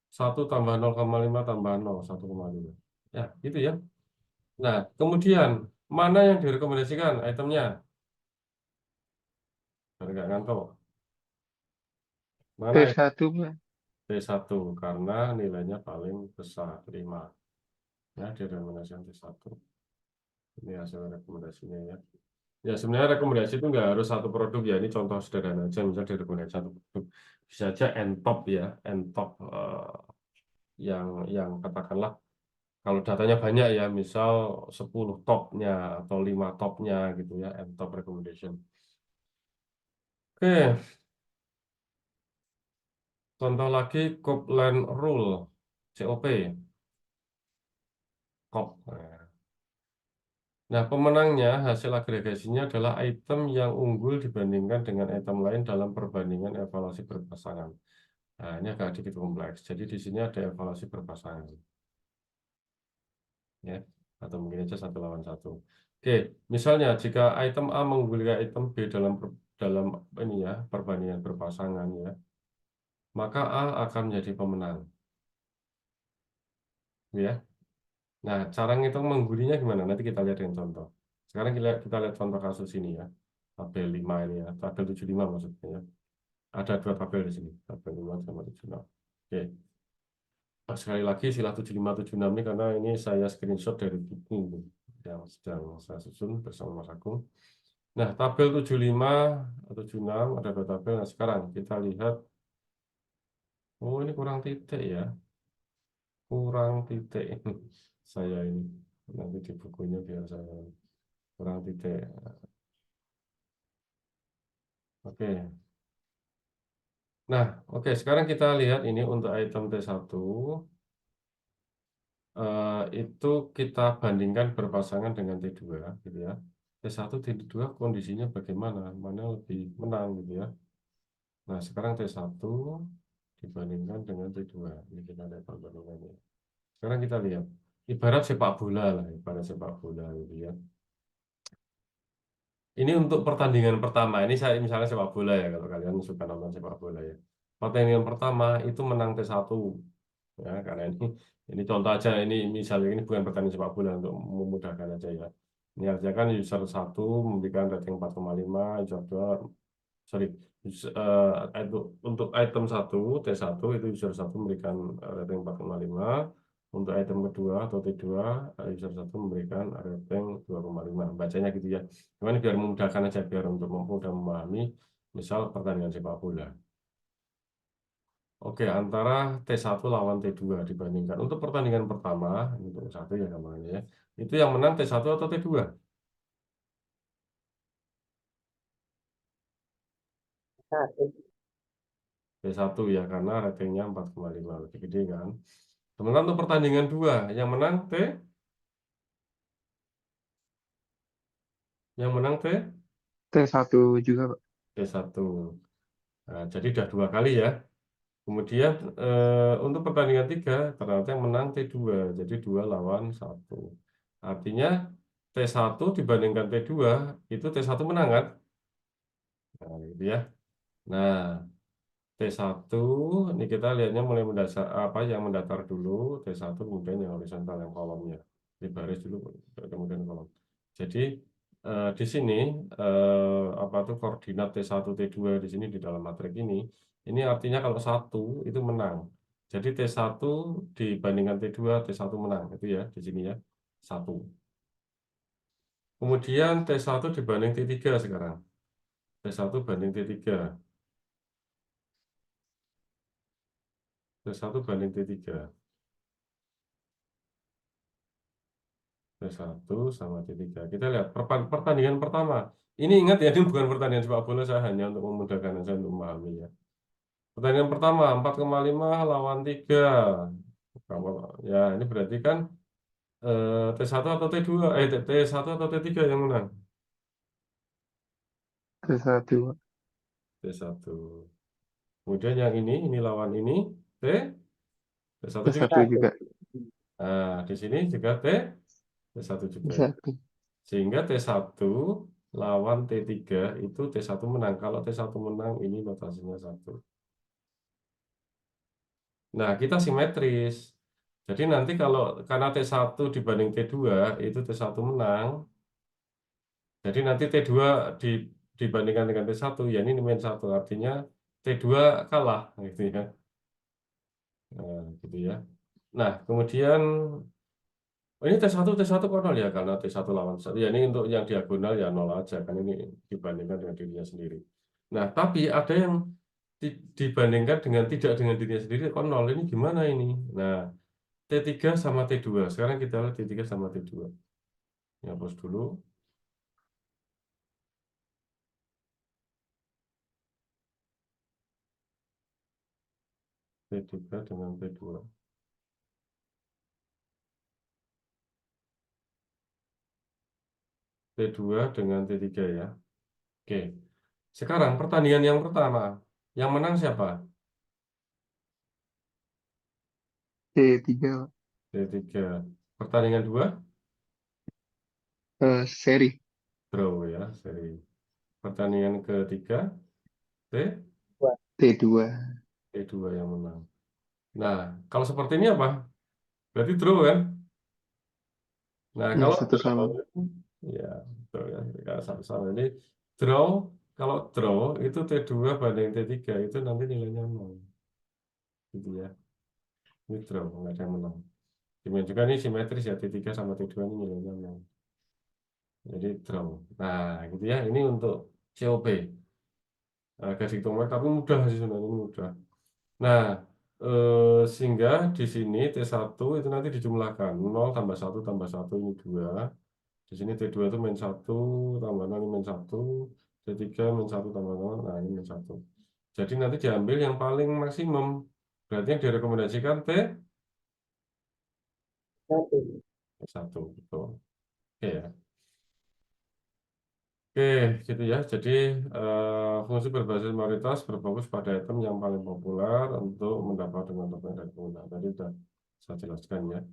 1 tambah 0,5 tambah 0, 1,5. Ya, gitu ya. Nah, kemudian mana yang direkomendasikan itemnya? Biar nggak ngantuk. Mana yang T1, Pak. T1? Karena nilainya paling besar, 5. Ya, direkomendasikan T1. Ini hasil rekomendasinya ya. Ya, sebenarnya rekomendasi itu nggak harus satu produk ya. Ini contoh sederhana aja, misalnya direkomendasi satu produk. Bisa aja N-top ya, N-top yang katakanlah kalau datanya banyak ya, misal 10 topnya atau 5 topnya gitu ya, N-top recommendation. Oke, Contoh lagi Copeland Rule, COP, COP. Nah, pemenangnya hasil agregasinya adalah item yang unggul dibandingkan dengan item lain dalam perbandingan evaluasi berpasangan. Nah, ini agak sedikit kompleks. Jadi di sini ada evaluasi berpasangan, ya, atau mungkin aja 1 lawan 1. Oke, misalnya jika item A mengunggulkan item B dalam ini ya perbandingan berpasangan ya, maka A akan menjadi pemenang, ya. Nah, cara ngitung menggulinya gimana? Nanti kita lihat dengan contoh. Sekarang kita lihat contoh kasus ini ya. Tabel 5 ini ya, tabel 75 maksudnya ya. Ada 2 tabel di sini, tabel 5 sama 76. Oke. Nah, sekali lagi sila 75 76 ini karena ini saya screenshot dari buku yang sedang saya susun bersama Mas Agung. Nah, tabel 75 atau 76 ada 2 tabel. Nah, sekarang kita lihat, oh ini kurang titik ya. Kurang titik. Saya ini nanti di bukunya biar saya kurang titik. Oke. Nah, oke, sekarang kita lihat ini untuk item T1 itu kita bandingkan berpasangan dengan T2 gitu ya. T1 T2 kondisinya bagaimana? Mana lebih menang gitu ya. Nah, sekarang T1 dibandingkan dengan T2. Ini kita lihat perbandingannya. Sekarang kita lihat ibarat sepak bola lah, ibarat sepak bola gitu ya. Ini untuk pertandingan pertama. Ini saya misalnya sepak bola ya, kalau kalian suka nonton sepak bola ya. Pertandingan pertama itu menang T1 ya, karena ini contoh aja, ini misalnya ini bukan pertandingan sepak bola untuk memudahkan aja ya. Ini artinya kan user 1 memberikan rating 4,5, user 2 sorry untuk item 1 T1 itu user 1 memberikan rating 4,5. Untuk item kedua atau T2 user 1 memberikan rating 2,5. Bacanya gitu ya. Cuman biar memudahkan aja, biar untuk mudah memahami misal pertandingan sepak bola. Oke, antara T1 lawan T2 dibandingkan. Untuk pertandingan pertama, untuk satu ya gambarnya ya. Itu yang menang T1 atau T2? Satu. T1 ya, karena ratingnya 4,5 lebih gede kan. Sementara untuk pertandingan 2, yang menang T1 juga, Pak. T1. Nah, jadi udah 2 kali ya. Kemudian untuk pertandingan 3 ternyata yang menang T2, jadi 2 lawan 1. Artinya T1 dibandingkan T2 itu T1 menang kan? Nah, gitu ya. Nah, T1 ini kita lihatnya mulai mendasar apa yang mendatar dulu, T1 kemudian yang horizontal yang kolomnya. Di baris dulu kemudian kolom. Jadi di sini apa tuh koordinat T1 T2 di sini di dalam matrik ini artinya kalau 1 itu menang. Jadi T1 dibandingkan T2, T1 menang itu ya di sini ya. 1. Kemudian T1 dibanding T3 sekarang. T1 banding T3. T1 banding T3. T1 sama T3. Kita lihat pertandingan pertama. Ini ingat ya, ini bukan pertandingan sepak bola, saya hanya untuk memudahkan saya untuk memahami ya. Pertandingan pertama 4,5 lawan 3. Ya, ini berarti kan T1 atau T2, T1 atau T3 yang menang? T1, Pak. T1. Kemudian yang ini lawan ini T T1 juga. T1 Satu. juga. Nah, di sini juga T1 juga. T1. Sehingga T1 lawan T3 itu T1 menang. Kalau T1 menang, ini notasinya 1. Nah, kita simetris. Jadi nanti kalau karena T1 dibanding T2 itu T1 menang. Jadi nanti T2 dibandingkan dengan T1 ya ini min 1 artinya T2 kalah gitu ya. Nah, gitu ya. Nah, kemudian ini T1 kok 0 ya karena T1 lawan 1. Ya ini untuk yang diagonal ya 0 aja kan ini dibandingkan dengan dirinya sendiri. Nah, tapi ada yang dibandingkan dengan tidak dengan dirinya sendiri kok 0. Ini gimana ini? Nah, T3 sama T2. Sekarang kita lihat T3 sama T2. Ya, hapus dulu. T3 dengan T2. T2 dengan T3 ya. Oke. Sekarang pertandingan yang pertama. Yang menang siapa? T3 Pak. T3. Pertandingan 2, Seri draw ya, seri. Pertandingan ketiga, T, Buat T2 T2 yang menang. Nah, kalau seperti ini apa? Berarti draw kan? Nah, ya kalau satu draw, sama. ya, draw ya. Kalau sama ini draw, kalau draw itu T2 banding T3 itu nanti nilainya 0. Gitu ya. Ini draw, nggak ada yang menang. Demikian juga ini simetris ya, T3 sama T2 ini nilainya 0. Jadi draw. Nah, gitu ya. Ini untuk COP. Agak hitung tapi mudah sih sebenarnya mudah. Nah, sehingga di sini T1 itu nanti dijumlahkan 0 tambah 1 tambah 1 ini 2. Di sini T2 itu min 1 tambah 0 ini min 1. T3 min 1 tambah 0, nah ini min 1. Jadi nanti diambil yang paling maksimum. Berarti yang direkomendasikan satu. T1. Betul. Oke ya. Oke, gitu ya. Jadi fungsi berbasis mayoritas berfokus pada item yang paling populer untuk mendapat dengan rekomendasi. Tadi sudah saya jelaskan ya.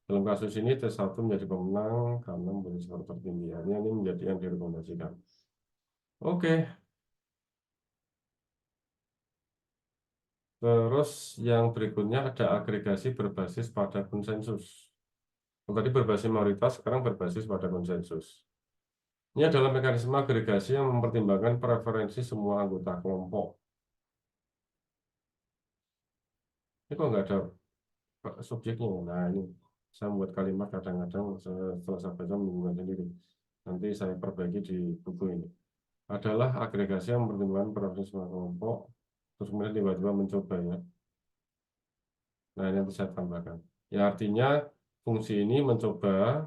Dalam kasus ini T1 menjadi pemenang karena mempunyai skor tertinggi. Artinya ini menjadi yang direkomendasikan. Oke, terus yang berikutnya ada agregasi berbasis pada konsensus. Tadi berbasis mayoritas, sekarang berbasis pada konsensus. Ini adalah mekanisme agregasi yang mempertimbangkan preferensi semua anggota kelompok. Ini kok nggak ada subjeknya. Nah, ini saya membuat kalimat kadang-kadang setelah saya baca membingungkan sendiri. Nanti saya perbaiki di buku ini. Adalah agregasi yang mempertimbangkan preferensi semua kelompok, terus kemudian tiba-tiba mencoba ya. Nah, ini nanti saya tambahkan. Ya, artinya fungsi ini mencoba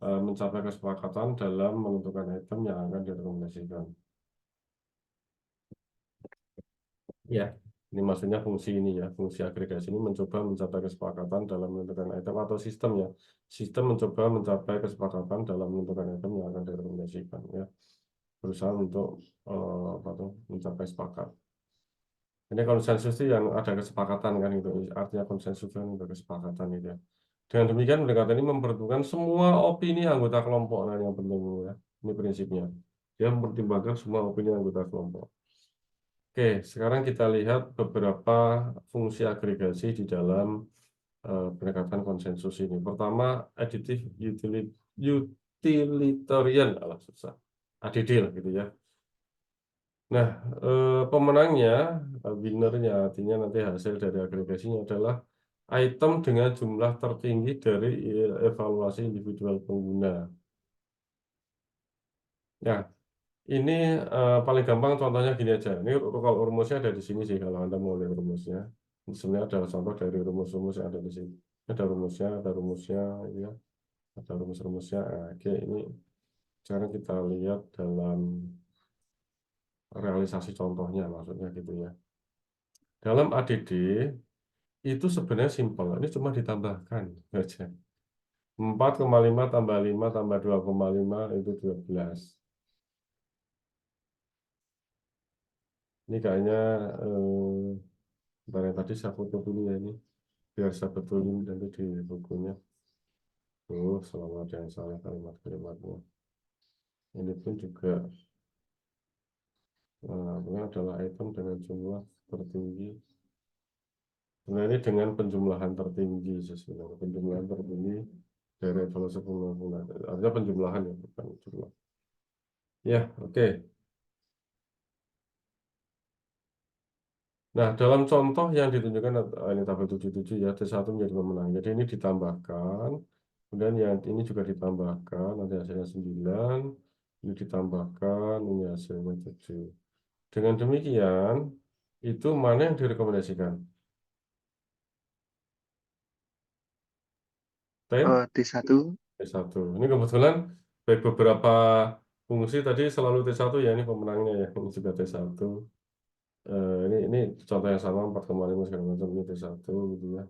mencapai kesepakatan dalam menentukan item yang akan direkomendasikan. Ya, ini maksudnya fungsi ini ya, fungsi agregasi ini mencoba mencapai kesepakatan dalam menentukan item atau sistem ya. Sistem mencoba mencapai kesepakatan dalam menentukan item yang akan direkomendasikan ya. Berusaha untuk apa tuh, mencapai sepakat. Ini konsensus itu yang ada kesepakatan kan itu. Artinya konsensus itu ada kesepakatan itu ya. Dengan demikian pendekatan ini memperhitungkan semua opini anggota kelompok. Nah, yang penting ya. Ini prinsipnya. Dia mempertimbangkan semua opini anggota kelompok. Oke, sekarang kita lihat beberapa fungsi agregasi di dalam pendekatan konsensus ini. Pertama, additive utilitarian, susah. ADD lah gitu ya. Nah, pemenangnya, winnernya, artinya nanti hasil dari agregasinya adalah item dengan jumlah tertinggi dari evaluasi individual pengguna. Nah, ini paling gampang contohnya gini aja. Ini kalau rumusnya ada di sini sih kalau Anda mau lihat rumusnya. Ini sebenarnya ada contoh dari rumus-rumus yang ada di sini. Ada rumusnya, ya, ada rumus-rumusnya. Nah, oke, ini sekarang kita lihat dalam realisasi contohnya, maksudnya gitu ya. Dalam ADD itu sebenarnya simpel. Ini cuma ditambahkan saja. 4,5 tambah 5 tambah 2,5 itu 12. Ini kayaknya bentar yang tadi saya foto dulu ya ini. Biar saya betulin nanti di bukunya. Selalu ada yang salah kalimat-kalimatnya. Ini pun juga ini adalah item dengan jumlah tertinggi. Nah, ini dengan penjumlahan tertinggi sesuai penjumlahan tertinggi dari evaluasi pengguna. Artinya penjumlahan ya, bukan jumlah. Ya, oke. Nah, dalam contoh yang ditunjukkan ini tabel 77 ya, T1 menjadi pemenang. Jadi ini ditambahkan, kemudian yang ini juga ditambahkan, nanti hasilnya 9, ini ditambahkan, ini hasilnya 7. Dengan demikian, itu mana yang direkomendasikan? T1 T1. Ini kebetulan baik beberapa fungsi tadi selalu T1 ya, ini pemenangnya ya, ini juga T1. ini contoh yang sama 4,5 segala macam ini T1 gitu ya,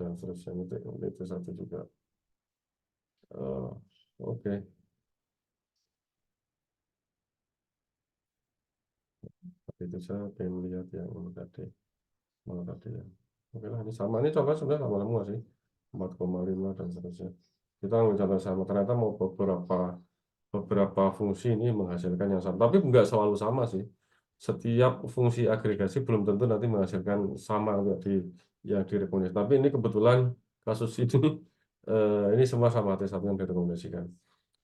dan seterusnya ini T1 juga. Oke. Itu saya pengen lihat yang ini tadi, mana tadi ya. Oke lah, ini sama, ini contoh sebenarnya sama semua sih, 4,5 dan seterusnya. Kita ambil contoh sama, ternyata mau beberapa fungsi ini menghasilkan yang sama, tapi nggak selalu sama sih. Setiap fungsi agregasi belum tentu nanti menghasilkan sama untuk yang direkomendasikan. Tapi ini kebetulan kasus ini ini semua sama T1 yang direkomendasikan.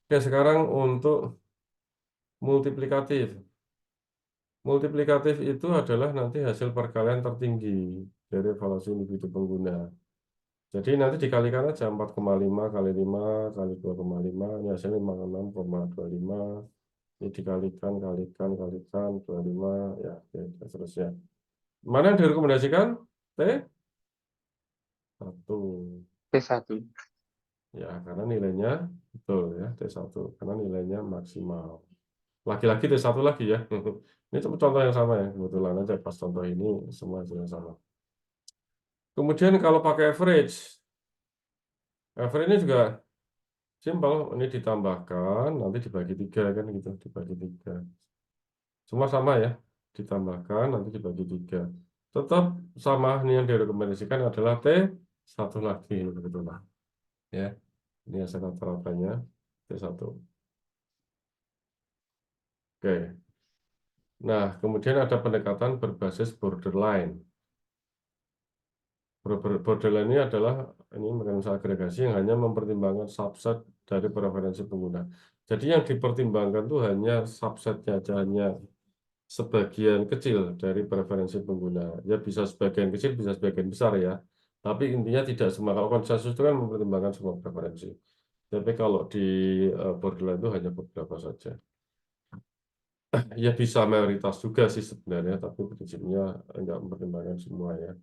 Oke, sekarang untuk multiplikatif. Multiplikatif itu adalah nanti hasil perkalian tertinggi dari evaluasi individu pengguna. Jadi nanti dikalikan aja 4,5 kali 5 kali 2,5, ini hasilnya 56,25. Ini dikalikan, kalikan, 25, ya, oke, dan seterusnya. Mana yang direkomendasikan? T1. T1. Ya, karena nilainya, betul ya, T1. Karena nilainya maksimal. Laki-laki T1 lagi ya. Ini cuma contoh yang sama ya, kebetulan aja pas contoh ini semua hasil yang sama. Kemudian kalau pakai average ini juga simpel, ini ditambahkan, nanti dibagi 3 kan gitu, dibagi 3. Semua sama ya, ditambahkan, nanti dibagi 3. Tetap sama, ini yang direkomendasikan adalah T1 lagi, kebetulan. Ya, ini hasil rata-ratanya T1. Oke. Nah, kemudian ada pendekatan berbasis borderline. Borderline ini adalah mekanisme agregasi yang hanya mempertimbangkan subset dari preferensi pengguna. Jadi yang dipertimbangkan itu hanya subsetnya aja, hanya sebagian kecil dari preferensi pengguna. Ya bisa sebagian kecil, bisa sebagian besar ya. Tapi intinya tidak semua. Kalau konsensus itu kan mempertimbangkan semua preferensi. Tapi kalau di borderline itu hanya beberapa saja. Ya bisa mayoritas juga sih sebenarnya, tapi prinsipnya enggak mempertimbangkan semua ya.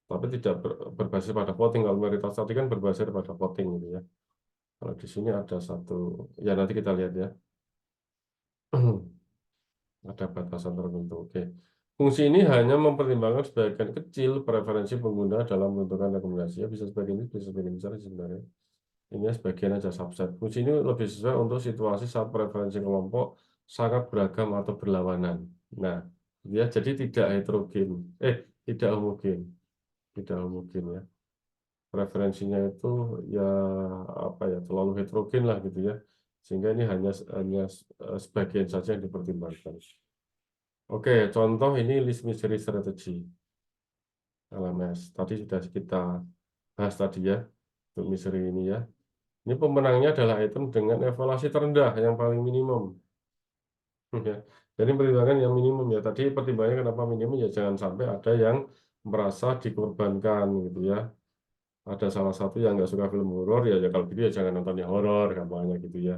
Tapi tidak berbasis pada voting. Kalau mayoritas tadi kan berbasis pada voting gitu ya. Kalau di sini ada satu, ya nanti kita lihat ya. Ada batasan tertentu. Oke. Fungsi ini hanya mempertimbangkan sebagian kecil preferensi pengguna dalam menentukan rekomendasi. Ya, bisa sebagian ini, bisa sebagian besar sih sebenarnya. Ini sebagian aja subset. Fungsi ini lebih sesuai untuk situasi saat preferensi kelompok sangat beragam atau berlawanan. Nah, ya jadi tidak heterogen. Tidak homogen. Tidak homogen ya. Preferensinya itu ya apa ya, terlalu heterogen lah gitu ya. Sehingga ini hanya sebagian saja yang dipertimbangkan. Oke, contoh ini list misery strategy LMS. Tadi sudah kita bahas tadi ya, untuk misery ini ya. Ini pemenangnya adalah item dengan evaluasi terendah, yang paling minimum. Ya. Jadi pertimbangan yang minimum ya. Tadi pertimbangannya kenapa minimum ya, jangan sampai ada yang merasa dikorbankan gitu ya. Ada salah satu yang nggak suka film horor ya, kalau gitu ya jangan nonton yang horor, gampangnya gitu ya.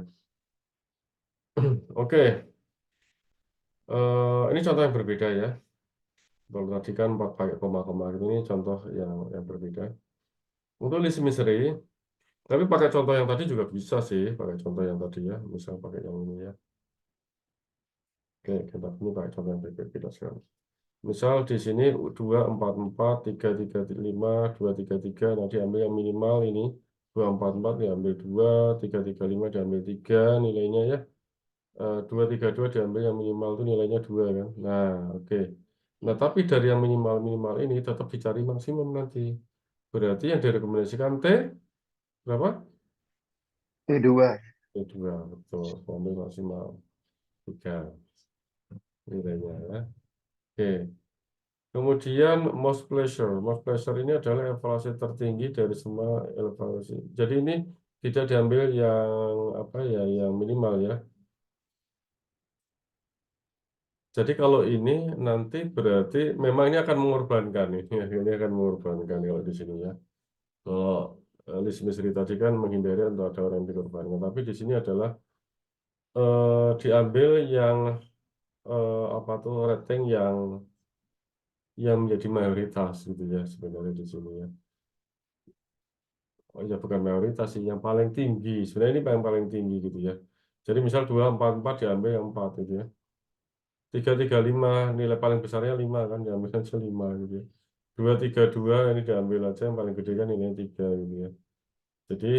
Oke, ini contoh yang berbeda ya. Kalau tadi kan pakai koma-koma gitu, ini contoh yang berbeda. Untuk list misery, tapi pakai contoh yang tadi juga bisa sih, pakai contoh yang tadi ya, misal pakai yang ini ya. Oke, kita ini pakai contoh yang berbeda sekarang. Misal di sini 244, 335, 233, nah diambil yang minimal ini 244 diambil 2, 335 diambil 3 nilainya ya. 232 diambil yang minimal itu nilainya 2 kan. Nah, oke. Nah, tapi dari yang minimal ini tetap dicari maksimum nanti. Berarti yang direkomendasikan berapa? T2. T2, betul. Ambil maksimal 3 nilainya ya. Oke. Kemudian most pleasure. Most pleasure ini adalah evaluasi tertinggi dari semua evaluasi. Jadi ini tidak diambil yang apa ya, yang minimal ya. Jadi kalau ini nanti berarti memang ini akan mengorbankan ini, ini akan mengorbankan kalau di sini ya. Kalau list misery tadi kan menghindari untuk ada orang yang dikorbankan, tapi di sini adalah diambil yang apa tuh rating yang menjadi mayoritas gitu ya sebenarnya di sini ya. Oh ya, bukan mayoritas sih, yang paling tinggi. Sebenarnya ini yang paling tinggi gitu ya. Jadi misal 244 diambil yang 4 gitu ya. 335, nilai paling besarnya 5 kan, diambil aja 5 gitu ya. 232 ini diambil aja yang paling gede kan ini 3 gitu ya. Jadi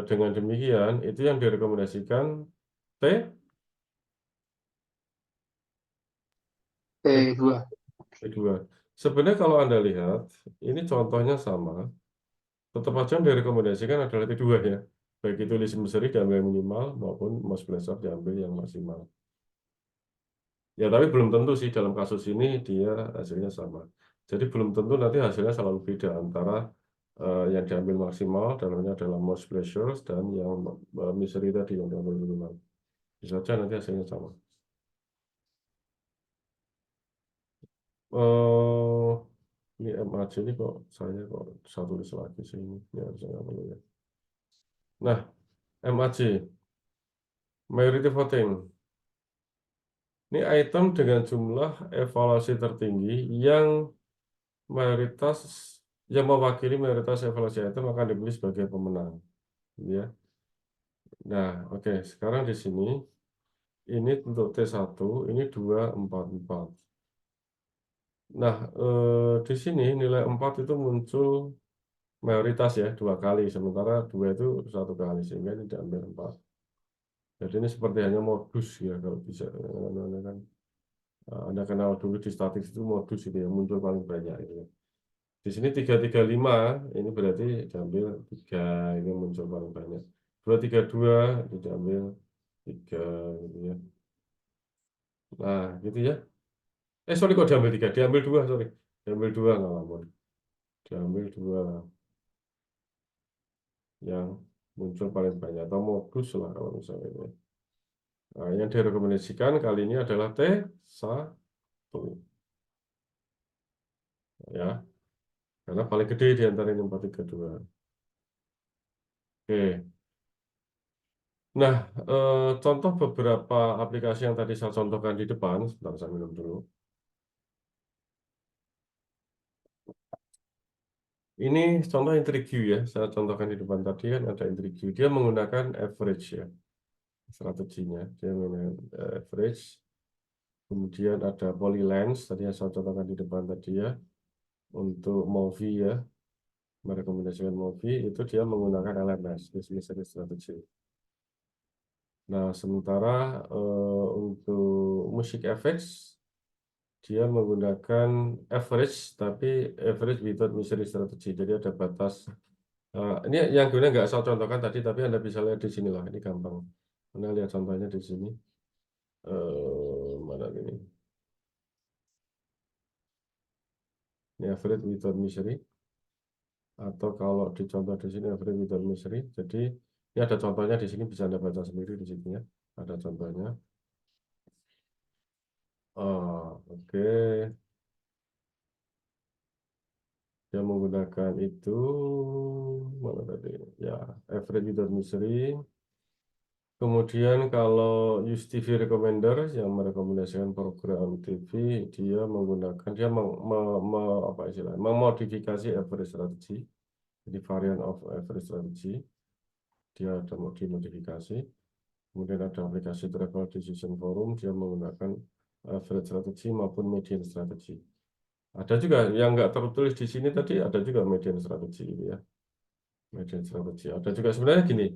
dengan demikian itu yang direkomendasikan T T2. T2. Sebenarnya kalau Anda lihat, ini contohnya sama, tetap aja yang direkomendasikan adalah T2 ya. Baik itu list seri diambil yang minimal maupun mouse blast off diambil yang maksimal. Ya, tapi belum tentu sih dalam kasus ini dia hasilnya sama. Jadi belum tentu nanti hasilnya selalu beda antara yang diambil maksimal dalamnya adalah mouse pressure dan yang misery tadi yang diambil minimal. Bisa saja nanti hasilnya sama. eh ini MAC ini kok saya kok saya tulis lagi sih ini. Ya, harusnya nggak perlu ya. Nah, MAC, majority voting. Ini item dengan jumlah evaluasi tertinggi yang mayoritas yang mewakili mayoritas evaluasi item akan dipilih sebagai pemenang. Ya. Nah, oke. Sekarang di sini ini untuk T1 ini 244. Nah, di sini nilai 4 itu muncul mayoritas ya 2 kali, sementara 2 itu 1 kali sehingga ini diambil 4. Jadi ini seperti hanya modus ya kalau bisa. Anda kan Anda kenal dulu di statistik itu modus itu yang muncul paling banyak itu ya. Di sini 335 ini berarti diambil 3 ini muncul paling banyak. 232 itu diambil 3 gitu ya. Nah, gitu ya. Sorry kok diambil 3, diambil 2, sorry. Diambil 2 ngalamun. Diambil 2 yang muncul paling banyak atau modus lah kalau misalnya ini. Nah, yang direkomendasikan kali ini adalah T1 ya. Karena paling gede di antara ini 432. Oke. Nah, contoh beberapa aplikasi yang tadi saya contohkan di depan, sebentar saya minum dulu. Ini contoh IntriGu ya, saya contohkan di depan tadi kan ada IntriGu. Dia menggunakan average ya, strateginya. Dia menggunakan average. Kemudian ada Polylens, tadi yang saya contohkan di depan tadi ya. Untuk movie ya, merekomendasikan movie, itu dia menggunakan LMS, List Misery Strategy. Nah, sementara untuk musik effects, dia menggunakan average, tapi average without misery strategy. Jadi ada batas. Ini yang guna nggak saya contohkan tadi, tapi Anda bisa lihat di sini lah. Ini gampang. Anda lihat contohnya di sini. Mana ini? Ini average without misery. Atau kalau dicontoh di sini average without misery. Jadi ini ada contohnya di sini, bisa Anda baca sendiri di sini ya. Ada contohnya. Oke. Dia menggunakan itu mana tadi? Ya, average without misery. Kemudian kalau use TV recommender yang merekomendasikan program TV, dia menggunakan apa istilahnya, memodifikasi average strategy. Jadi variant of average strategy. Dia ada dimodifikasi. Kemudian ada aplikasi travel decision forum, dia menggunakan average strategy maupun median strategy. Ada juga yang nggak tertulis di sini tadi, ada juga median strategy gitu ya. Median strategy. Ada juga sebenarnya gini.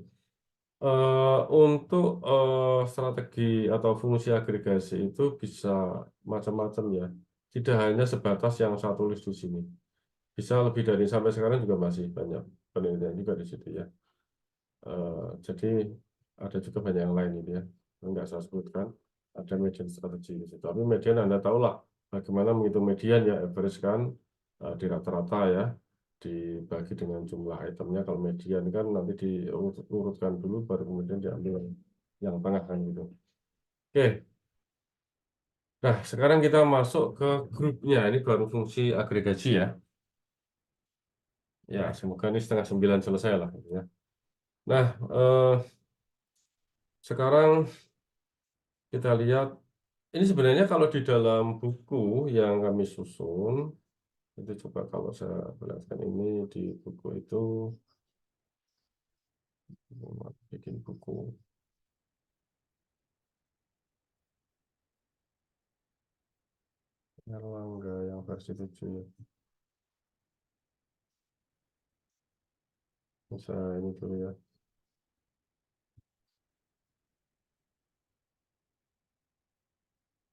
Untuk strategi atau fungsi agregasi itu bisa macam-macam ya. Tidak hanya sebatas yang saya tulis di sini. Bisa lebih dari sampai sekarang juga masih banyak penelitian juga di situ ya. Jadi ada juga banyak yang lain ini ya. Enggak saya sebutkan. Ada median strategi di situ. Tapi median Anda tahulah bagaimana menghitung median ya, average kan di rata-rata ya, dibagi dengan jumlah itemnya. Kalau median kan nanti diurutkan dulu baru kemudian diambil yang tengah kan gitu. Oke. Nah, sekarang kita masuk ke grupnya. Ini baru fungsi agregasi ya. Ya, semoga ini 8:30 selesai lah gitu ya. Nah, sekarang kita lihat ini sebenarnya kalau di dalam buku yang kami susun itu, coba kalau saya perlihatkan ini di buku itu, bikin buku. Erlangga yang versi 7 ya. Bisa ini dulu ya.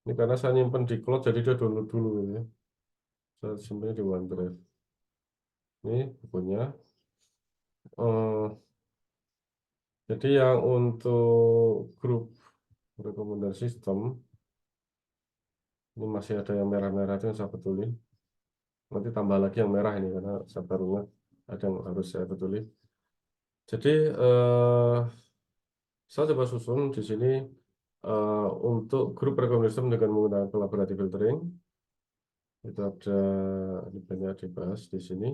Ini karena saya nyimpen di cloud, jadi dia download dulu gitu ya. Saya simpan di OneDrive. Ini bukunya. Eh, jadi yang untuk grup rekomendasi sistem, ini masih ada yang merah-merah itu yang saya betulin. Nanti tambah lagi yang merah ini karena saya baru ingat ada yang harus saya betulin. Jadi saya coba susun di sini untuk grup rekomendasi sistem dengan menggunakan collaborative filtering. Itu ada ini banyak dibahas di sini.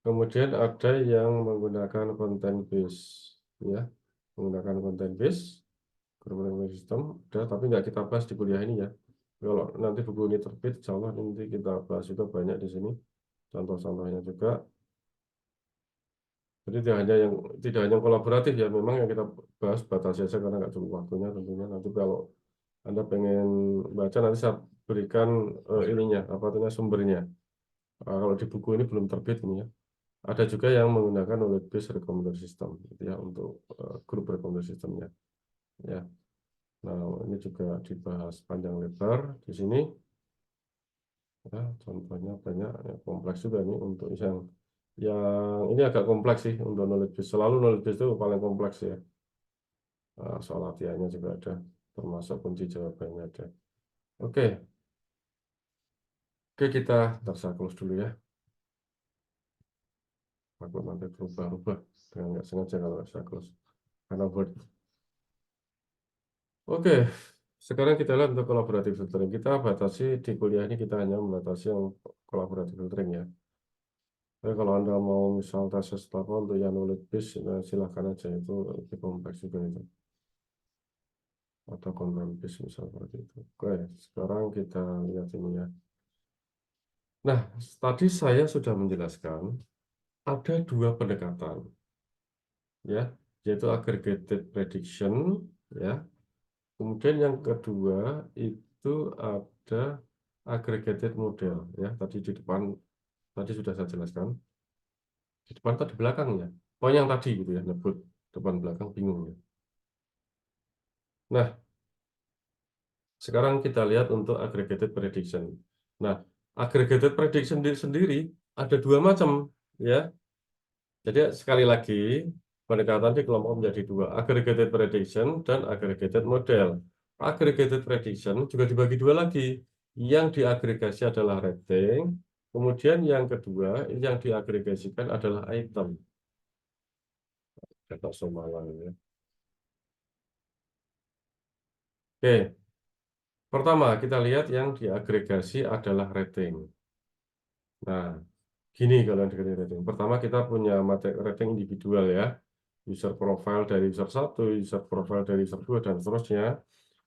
Kemudian ada yang menggunakan content base, ya, menggunakan content base, grup rekomendasi sistem. Ada, tapi nggak kita bahas di kuliah ini ya. Kalau nanti buku ini terbit, insya Allah nanti kita bahas itu banyak di sini. Contoh-contohnya juga. Jadi tidak hanya kolaboratif ya, memang yang kita bahas batasi saja karena nggak cukup waktunya tentunya. Nanti kalau Anda pengen baca nanti saya berikan ininya, apa namanya sumbernya. Kalau di buku ini belum terbit ini ya. Ada juga yang menggunakan knowledge based recommender system, gitu ya, untuk grup recommender systemnya. Ya, nah ini juga dibahas panjang lebar di sini. Ya, contohnya banyak, ya, kompleks juga nih untuk yang ini agak kompleks sih untuk knowledge base. Selalu knowledge base itu paling kompleks ya. Soal latihannya juga ada, termasuk kunci jawabannya ada. Oke, oke kita close dulu ya. Aku nanti berubah-ubah dengan nggak sengaja kalau saya close karena Word. Oke, sekarang kita lihat untuk collaborative filtering. Kita batasi di kuliah ini kita hanya membatasi yang collaborative filtering ya. Tapi kalau Anda mau misal tes apa untuk yang knowledge base, nah silahkan aja itu lebih kompleks juga itu. Atau content base misal seperti itu. Oke, sekarang kita lihat ini ya. Nah, tadi saya sudah menjelaskan ada dua pendekatan ya, yaitu aggregated prediction ya. Kemudian yang kedua itu ada aggregated model ya. Tadi di depan tadi sudah saya jelaskan. Di depan atau di belakang ya. Pokoknya yang tadi gitu ya, nyebut depan belakang bingung ya. Nah, sekarang kita lihat untuk aggregated prediction. Nah, aggregated prediction sendiri ada dua macam ya. Jadi sekali lagi pendekatan di kelompok menjadi dua, aggregated prediction dan aggregated model. Aggregated prediction juga dibagi dua lagi. Yang diagregasi adalah rating, kemudian yang kedua yang diagregasikan adalah item. Data Somalan ya. Oke, pertama kita lihat yang diagregasi adalah rating. Nah, gini kalau yang diagregasi rating. Pertama kita punya materi rating individual ya. User profile dari user 1, user profile dari user 2, dan seterusnya.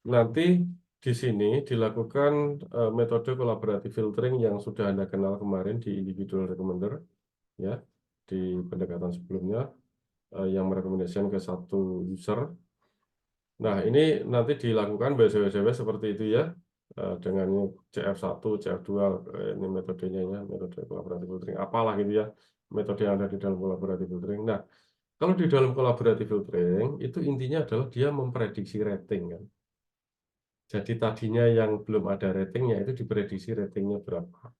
Nanti di sini dilakukan metode collaborative filtering yang sudah Anda kenal kemarin di individual recommender, ya, di pendekatan sebelumnya, yang merekomendasikan ke satu user. Nah, ini nanti dilakukan BSW seperti itu ya, dengan CF1, CF2, ini metodenya ya, metode collaborative filtering, apalah gitu ya, metode yang ada di dalam collaborative filtering. Nah, kalau di dalam collaborative filtering, itu intinya adalah dia memprediksi rating kan. Jadi tadinya yang belum ada ratingnya itu diprediksi ratingnya berapa.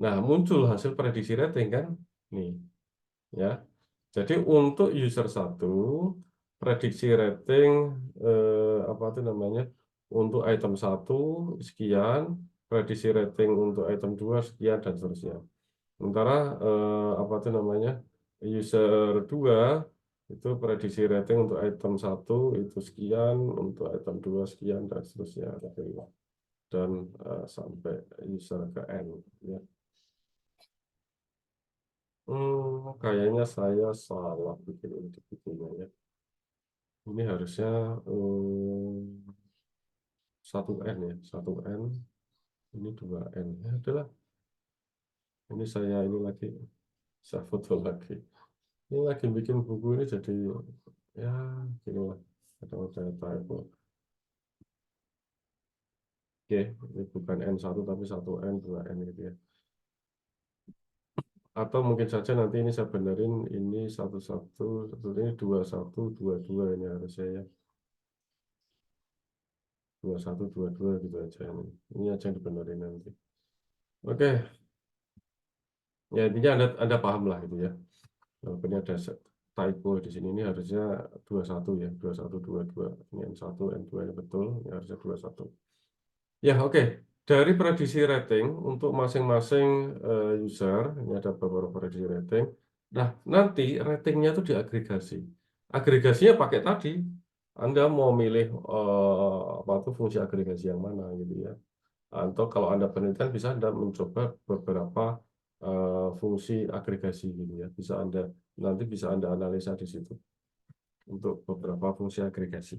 Nah, muncul hasil prediksi rating kan, nih, ya. Jadi untuk user 1, prediksi rating apa itu namanya? Untuk item 1 sekian, prediksi rating untuk item 2 sekian dan seterusnya. Sementara apa itu namanya? User 2 itu prediksi rating untuk item 1 itu sekian, untuk item 2 sekian dan seterusnya. Dan sampai user ke N ya. Kayaknya saya salah bikin ini di bukunya ya. Ini harusnya 1N ya, 1N. Ini 2N. Ya, adalah. Ini saya ini lagi saya foto lagi. Ini lagi bikin buku ini jadi ya gini lah. Ada typo. Oke, ini bukan N1 tapi 1N, 2N gitu ya. Atau mungkin saja nanti ini saya benerin ini 11, ini 21, 22 ini harusnya ya. 21, 22 gitu aja ini. Ini aja yang dibenerin nanti. Oke, ya intinya Anda paham lah itu ya. Walaupun ini ada typo di sini, ini harusnya 21 ya, 21, 22. Ini N1, N2 ini betul, ini harusnya 21. Ya, oke. Dari prediksi rating untuk masing-masing user, ini ada beberapa prediksi rating. Nah, nanti ratingnya itu diagregasi. Agregasinya pakai tadi. Anda mau milih apa tuh fungsi agregasi yang mana gitu ya. Atau kalau Anda penelitian bisa Anda mencoba beberapa fungsi agregasi gitu ya. Bisa Anda analisa di situ untuk beberapa fungsi agregasi.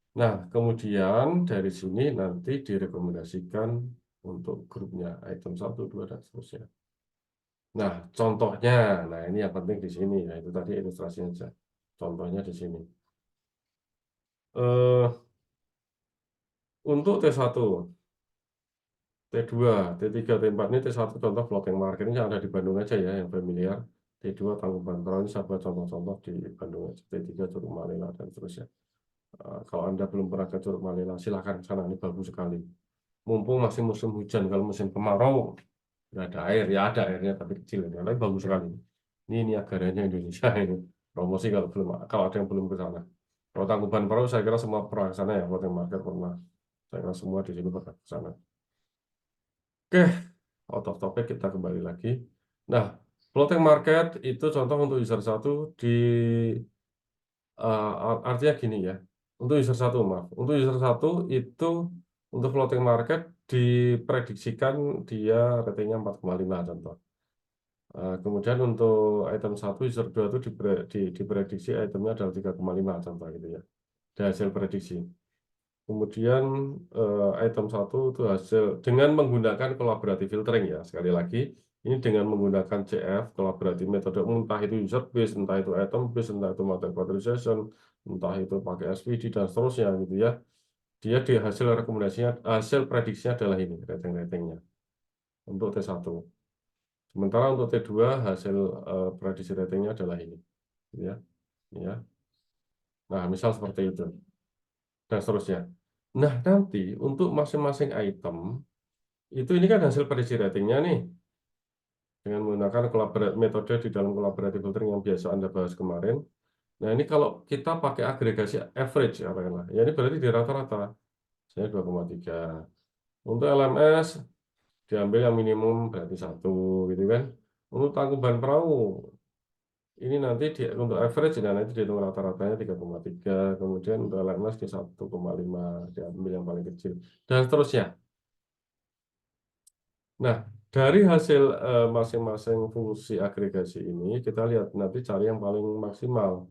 Nah, kemudian dari sini nanti direkomendasikan untuk grupnya item 1, 2, dan seterusnya. Nah, contohnya, nah ini yang penting di sini, ya itu tadi ilustrasinya aja. Contohnya di sini. Eh, untuk T1, T2, T3, T4 ini T1 contoh floating market ini yang ada di Bandung aja ya, yang familiar. T2 Tangkuban Perahu ini saya buat contoh-contoh di Bandung aja. T3 Curug Malela dan seterusnya. Kalau Anda belum pernah ke Curug Malela, silakan ke sana, ini bagus sekali. Mumpung masih musim hujan, kalau musim kemarau nggak ada air, ya ada airnya tapi kecil, ya. Tapi bagus sekali. Ini agaranya Indonesia ini promosi kalau ada yang belum ke sana. Kalau Tangkuban Perahu saya kira semua pernah ke sana ya, floating market pernah. Saya kira semua di sini pernah ke sana. Oke, out of topic kita kembali lagi. Nah, floating market itu contoh untuk user 1 di artinya gini ya. Untuk user 1 maaf. Untuk user 1 itu untuk floating market diprediksikan dia ratingnya 4,5 contoh. Kemudian untuk item 1 user 2 itu diprediksi itemnya adalah 3,5 contoh gitu ya. Dari hasil prediksi. Kemudian item 1 itu hasil dengan menggunakan collaborative filtering ya. Sekali lagi, ini dengan menggunakan CF, collaborative metode, entah itu user base, entah itu item base, entah itu multi factorization, entah itu pakai SVD dan seterusnya gitu ya. Dia di hasil rekomendasinya, hasil prediksinya adalah ini rating-ratingnya untuk T1. Sementara untuk T2 hasil prediksi ratingnya adalah ini, ya, ya. Nah, misal seperti itu dan seterusnya. Nah, nanti untuk masing-masing item itu ini kan hasil prediksi ratingnya nih dengan menggunakan metode di dalam collaborative filtering yang biasa Anda bahas kemarin. Nah, ini kalau kita pakai agregasi average katakanlah, ya ini berarti di rata-rata saya 2,3. Untuk LMS diambil yang minimum berarti 1 gitu kan. Untuk Tangkuban Perahu ini nanti untuk average ya nanti dihitung rata-ratanya 3,3, kemudian untuk LMS di 1,5 diambil yang paling kecil dan seterusnya. Nah, dari hasil masing-masing fungsi agregasi ini, kita lihat nanti cari yang paling maksimal.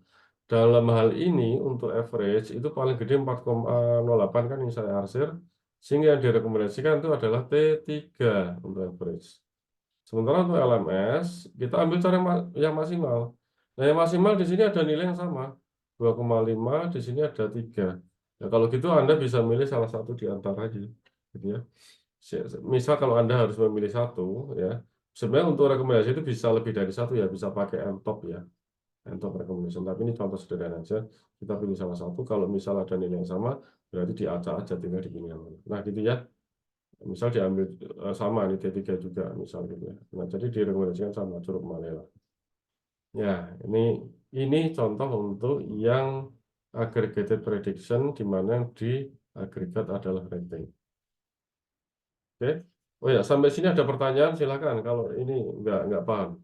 Dalam hal ini, untuk average itu paling gede 4,08 kan yang saya arsir, sehingga yang direkomendasikan itu adalah T3 untuk average. Sementara untuk LMS, kita ambil cara yang maksimal. Nah, yang maksimal di sini ada nilai yang sama, 2,5, di sini ada 3. Ya, kalau gitu Anda bisa milih salah satu di antaranya, gitu ya. Misal kalau Anda harus memilih satu, ya sebenarnya untuk rekomendasi itu bisa lebih dari satu ya, bisa pakai top ya, top recommendation. Tapi ini contoh sederhana aja, kita pilih salah satu. Kalau misal ada nilai yang sama, berarti diacak aja tinggal dipilih yang mana. Nah gitu ya, misal diambil sama ini T3 juga, misal gitu ya. Nah jadi direkomendasikan sama Curug Malela. Ya ini contoh untuk yang aggregated prediction, di mana di agregat adalah rating. Oke. Oh ya, sampai sini ada pertanyaan, silakan. Kalau ini nggak paham.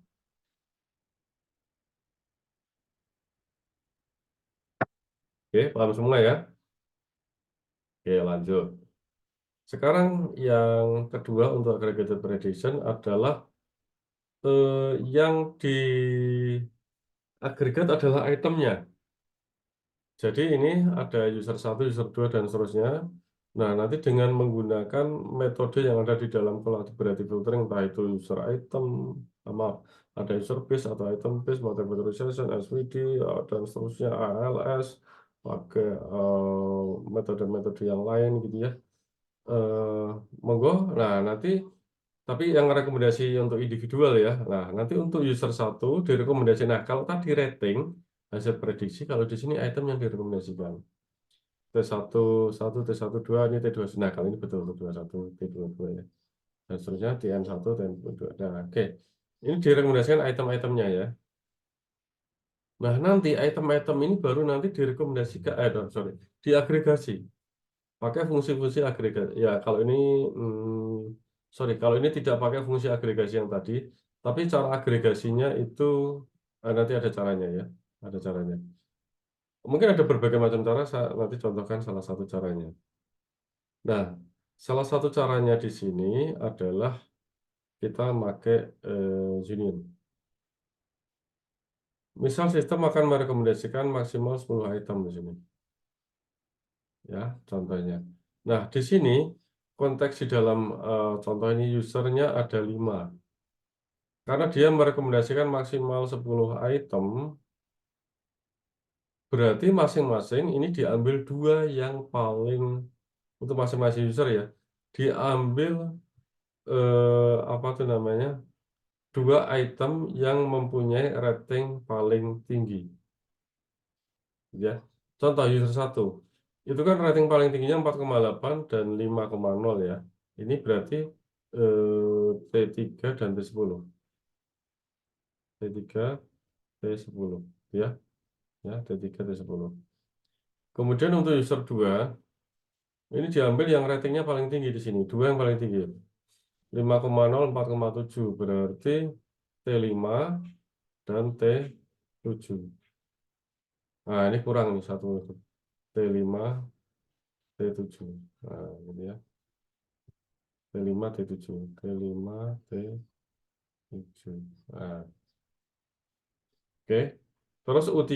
Oke, paham semua ya? Oke, lanjut. Sekarang yang kedua untuk aggregated prediction adalah yang di agregat adalah itemnya. Jadi ini ada user 1, user 2, dan seterusnya. Nah, nanti dengan menggunakan metode yang ada di dalam collaborative filtering, entah itu user item, maaf, ada user base atau item base, multi factorization, SVD, dan seterusnya, ALS, pakai metode-metode yang lain gitu ya. monggo. Nah, nanti tapi yang rekomendasi untuk individual ya. Nah, nanti untuk user 1 direkomendasi. Nah, kalau tadi rating hasil prediksi, kalau di sini item yang direkomendasikan. T1, 1, T1, 2, ini T2. Nah, kali ini betul T21, T22 ya. Dan seterusnya TN1, TN2. Nah, oke. Ini direkomendasikan item-itemnya ya. Nah, nanti item-item ini baru nanti direkomendasikan, sorry, diagregasi. Pakai fungsi-fungsi agregasi. Ya, kalau ini, sorry, kalau ini tidak pakai fungsi agregasi yang tadi, tapi cara agregasinya itu nanti ada caranya ya, ada caranya. Mungkin ada berbagai macam cara, saya nanti contohkan salah satu caranya. Nah, salah satu caranya di sini adalah kita pakai union. Misal sistem akan merekomendasikan maksimal 10 item di sini. Ya, contohnya. Nah, di sini konteks di dalam contoh ini usernya ada 5. Karena dia merekomendasikan maksimal 10 item, berarti masing-masing ini diambil 2 yang paling, untuk masing-masing user ya, diambil apa tuh namanya, 2 item yang mempunyai rating paling tinggi. Ya, contoh user 1. Itu kan rating paling tingginya 4,8 dan 5,0 ya. Ini berarti T3 dan T10. T3, T10 ya. Ya, T3, T10. Kemudian untuk user 2, ini diambil yang ratingnya paling tinggi di sini, 2 yang paling tinggi. 5,0, 4,7 berarti T5 dan T7. Nah, ini kurang nih satu, T5, T7. Nah, gitu ya. T5, T7, T5, T7. Nah, oke. Terus U3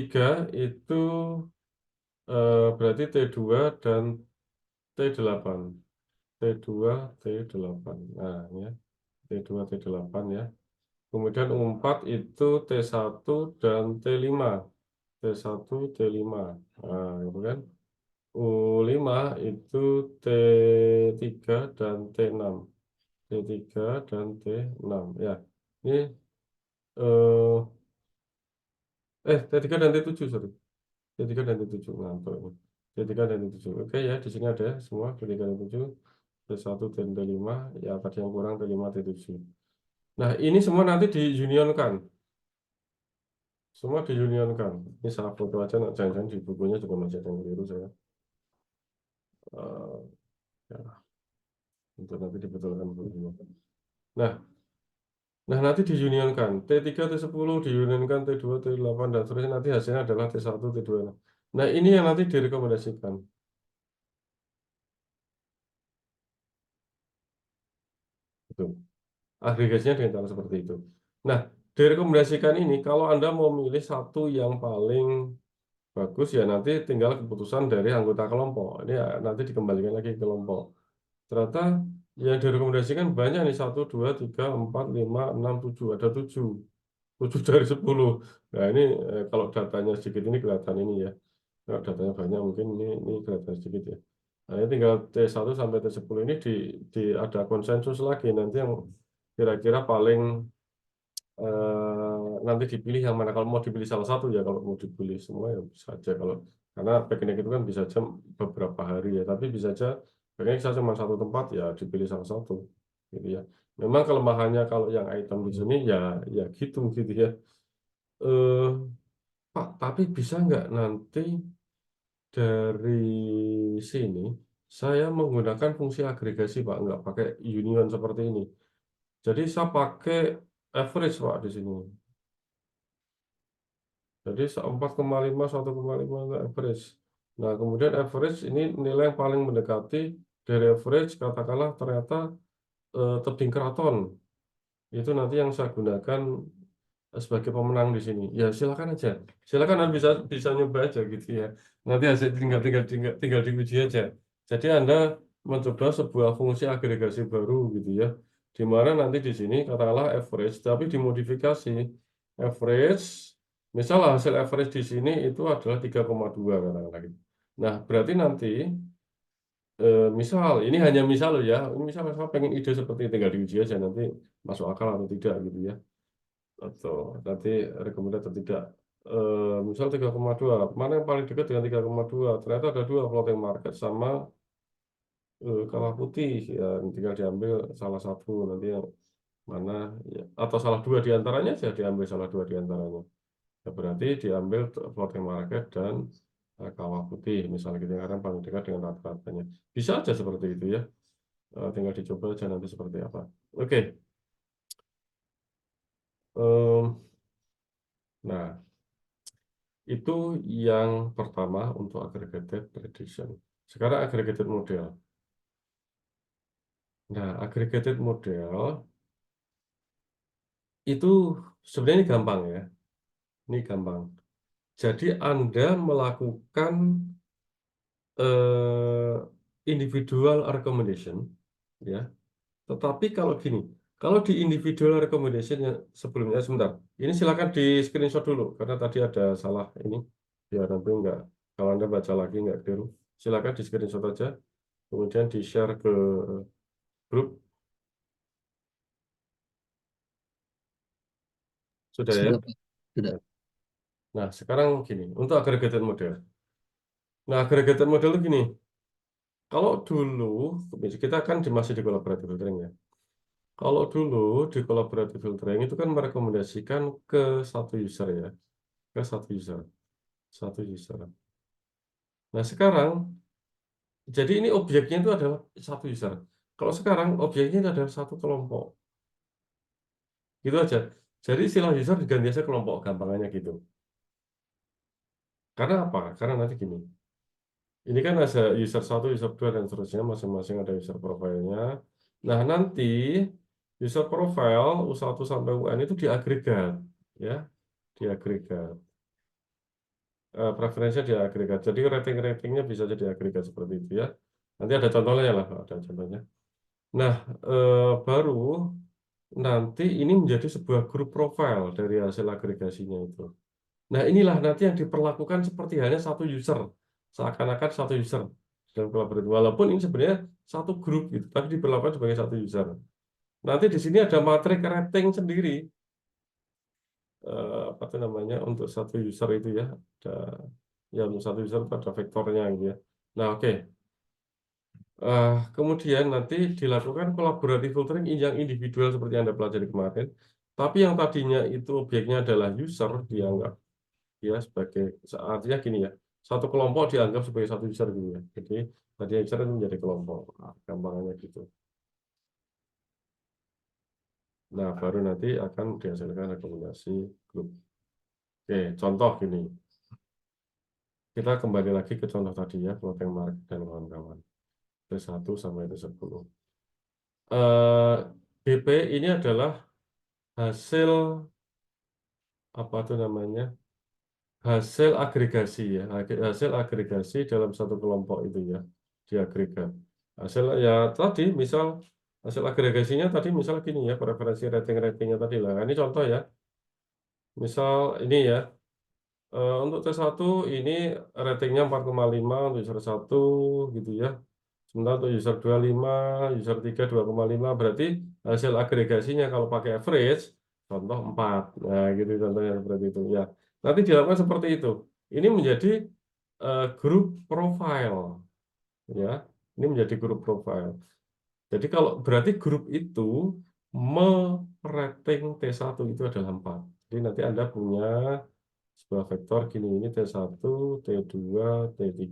itu berarti T2 dan T8. T2, T8. Nah, ya. T2, T8 ya. Kemudian U4 itu T1 dan T5. T1, T5. Nah, gitu kan. U5 itu T3 dan T6. T3 dan T6 ya. Ini T3 dan T7, sorry. T3 dan T7 ngantuk ini. T3 dan T7. Oke ya, di sini ada semua T3 dan T7. T1 dan T5, ya tadi yang kurang T5, T7. Nah, ini semua nanti diunionkan. Semua diunionkan. Ini saya foto aja, jangan-jangan di bukunya juga masih ada yang keliru saya. Ya, untuk nanti dibetulkan bukunya. Nah, nanti diunionkan. T3, T10 diunionkan, T2, T8, dan seterusnya nanti hasilnya adalah T1, T2. Nah, ini yang nanti direkomendasikan. Itu. Agregasinya dengan cara seperti itu. Nah, direkomendasikan ini, kalau Anda mau milih satu yang paling bagus, ya nanti tinggal keputusan dari anggota kelompok. Ini ya, nanti dikembalikan lagi ke kelompok. Ternyata yang direkomendasikan banyak nih, 1, 2, 3, 4, 5, 6, 7. Ada 7. 7 dari 10. Nah, ini kalau datanya sedikit ini kelihatan ini ya. Kalau datanya banyak mungkin ini kelihatan sedikit ya. Nah, ini tinggal T1 sampai T10 ini ada konsensus lagi nanti yang kira-kira paling nanti dipilih yang mana. Kalau mau dipilih salah satu ya, kalau mau dipilih semua ya bisa aja. Kalau karena piknik itu kan bisa aja beberapa hari ya, tapi bisa aja piknik saya cuma satu tempat ya dipilih salah satu gitu ya. Memang kelemahannya kalau yang item di sini ya gitu ya. Pak, tapi bisa nggak nanti dari sini saya menggunakan fungsi agregasi, Pak, nggak pakai union seperti ini. Jadi saya pakai average, Pak, di sini. Jadi 4,5, 1,5 itu average. Nah, kemudian average ini nilai yang paling mendekati dari average, katakanlah ternyata tebing keraton. Itu nanti yang saya gunakan sebagai pemenang di sini. Ya, silakan aja. Silakan Anda bisa nyoba aja gitu ya. Nanti hasil tinggal diuji aja. Jadi Anda mencoba sebuah fungsi agregasi baru gitu ya. Di mana nanti di sini katakanlah average, tapi dimodifikasi average. Misal hasil average di sini itu adalah 3,2 katakanlah gitu. Nah, berarti nanti Misal, ini hanya misal loh ya. Ini misal saya pengen ide seperti ini, tinggal diuji aja nanti masuk akal atau tidak gitu ya. Atau nanti rekomendasi atau tidak. Misal 3,2, mana yang paling dekat dengan 3,2? Ternyata ada dua, floating market sama kawah putih. Ya, tinggal diambil salah satu nanti yang mana ya. Atau salah dua di antaranya saja diambil salah dua di antaranya. Ya, berarti diambil floating market dan kawah putih misalnya gitu karena paling dekat dengan rata-ratanya. Bisa aja seperti itu ya. Tinggal dicoba aja nanti seperti apa. Oke. Nah, itu yang pertama untuk aggregated prediction. Sekarang aggregated model. Nah, aggregated model itu sebenarnya ini gampang ya. Ini gampang. Jadi Anda melakukan eh, individual recommendation, ya. Tetapi kalau gini, kalau di individual recommendation yang sebelumnya sebentar, ini silakan di screenshot dulu karena tadi ada salah ini, ya nanti enggak. Kalau Anda baca lagi enggak keliru, silakan di screenshot aja, kemudian di share ke grup. Sudah ya? Sudah, Pak. Sudah. Nah, sekarang gini, untuk aggregated model. Nah, aggregated model itu gini, kalau dulu, kita kan masih di collaborative filtering ya. Kalau dulu di collaborative filtering itu kan merekomendasikan ke satu user ya, ke satu user, satu user. Nah, sekarang, jadi ini objeknya itu adalah satu user. Kalau sekarang objeknya itu adalah satu kelompok. Gitu aja. Jadi istilah user diganti aja kelompok, gampangannya gitu. Karena apa? Karena nanti gini, ini kan ada user 1, user 2, dan seterusnya, masing-masing ada user profile-nya. Nah, nanti user profile U1 sampai UN itu diagregat, ya, diagregat. Preferensinya diagregat. Jadi rating-ratingnya bisa jadi agregat seperti itu ya. Nanti ada contohnya lah, ada contohnya. Nah, baru nanti ini menjadi sebuah grup profile dari hasil agregasinya itu. Nah, inilah nanti yang diperlakukan seperti hanya satu user, seakan-akan satu user dalam kolaborasi. Walaupun ini sebenarnya satu grup gitu, tapi diperlakukan sebagai satu user. Nanti di sini ada matrik rating sendiri, apa itu namanya untuk satu user itu ya. Ada, ya untuk satu user itu ada vektornya gitu ya. Nah, oke. Kemudian nanti dilakukan collaborative filtering yang individual seperti yang Anda pelajari kemarin. Tapi yang tadinya itu objeknya adalah user, dianggap ya sebagai, artinya gini ya, satu kelompok dianggap sebagai satu user gitu ya. Jadi tadi user itu menjadi kelompok. Gampangannya gitu. Nah, baru nanti akan dihasilkan rekomendasi grup. Oke, contoh gini. Kita kembali lagi ke contoh tadi ya, floating market dan kawan-kawan. T1 sampai T10. BP ini adalah hasil apa itu namanya? Hasil agregasi ya, hasil agregasi dalam satu kelompok itu ya, diagregat. Hasil ya tadi misal hasil agregasinya tadi misal gini ya, preferensi rating-ratingnya tadi lah. Ini contoh ya. Misal ini ya, untuk T1 ini ratingnya 4,5 untuk user 1 gitu ya. Sementara untuk user 25, user 3 2,5, berarti hasil agregasinya kalau pakai average contoh 4. Nah, gitu contohnya seperti itu ya. Nanti dilakukan seperti itu. Ini menjadi grup profile ya. Ini menjadi grup profile. Jadi kalau berarti grup itu merating T1 itu adalah 4. Jadi nanti Anda punya sebuah vektor gini, ini T1, T2, T3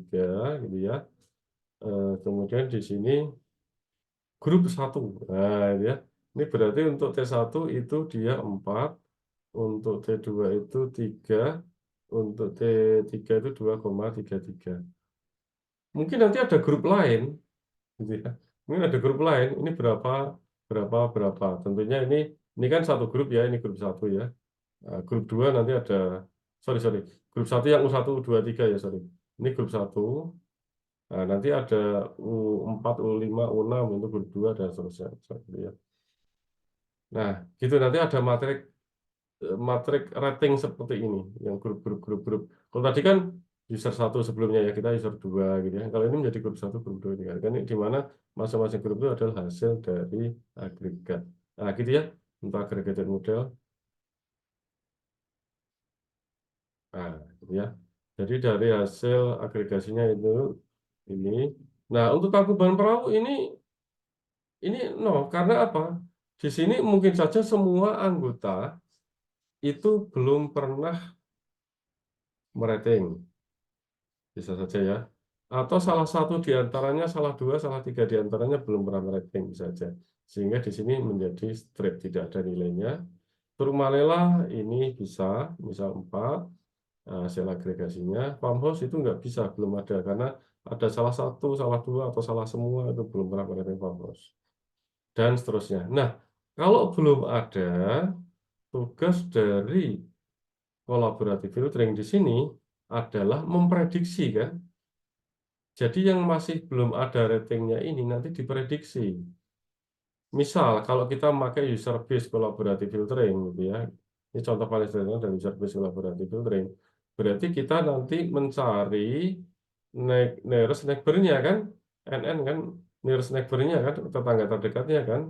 gitu ya. Kemudian di sini grup 1. Nah, ini ya. Ini berarti untuk T1 itu dia 4, untuk T2 itu 3, untuk T3 itu 2,33. Mungkin nanti ada grup lain, gitu ya. Mungkin ada grup lain, ini berapa, berapa, berapa. Tentunya ini kan satu grup ya, ini grup 1 ya. Nah, grup 2 nanti ada, sorry, grup 1 yang U1, U2, 3 ya, sorry. Ini grup 1. Nah, nanti ada U4, U5, U6 untuk grup 2 dan seterusnya. Gitu ya. Nah, gitu nanti ada matrik rating seperti ini, yang grup. Kalau tadi kan user 1 sebelumnya ya, kita user 2 gitu ya. Kalau ini menjadi grup 1, grup 2 ini kan. Ini di mana masing-masing grup itu adalah hasil dari agregat. Nah, gitu ya, untuk aggregated model. Nah, gitu ya. Jadi dari hasil agregasinya itu ini. Nah, untuk tangkuban perahu ini no, karena apa? Di sini mungkin saja semua anggota itu belum pernah merating, bisa saja ya. Atau salah satu di antaranya, salah dua, salah tiga di antaranya belum pernah merating, bisa saja. Sehingga di sini menjadi straight, tidak ada nilainya. Turmalela ini bisa, misal 4, hasil agregasinya. Farmhouse itu nggak bisa, belum ada, karena ada salah satu, salah dua, atau salah semua, itu belum pernah merating farmhouse. Dan seterusnya. Nah, kalau belum ada, tugas dari collaborative filtering di sini adalah memprediksi kan. Jadi yang masih belum ada ratingnya ini nanti diprediksi. Misal kalau kita pakai user based collaborative filtering gitu ya. Ini contoh paling sederhana dari user based collaborative filtering. Berarti kita nanti mencari nearest neighbor-nya kan, NN kan, nearest neighbor-nya kan, tetangga terdekatnya kan.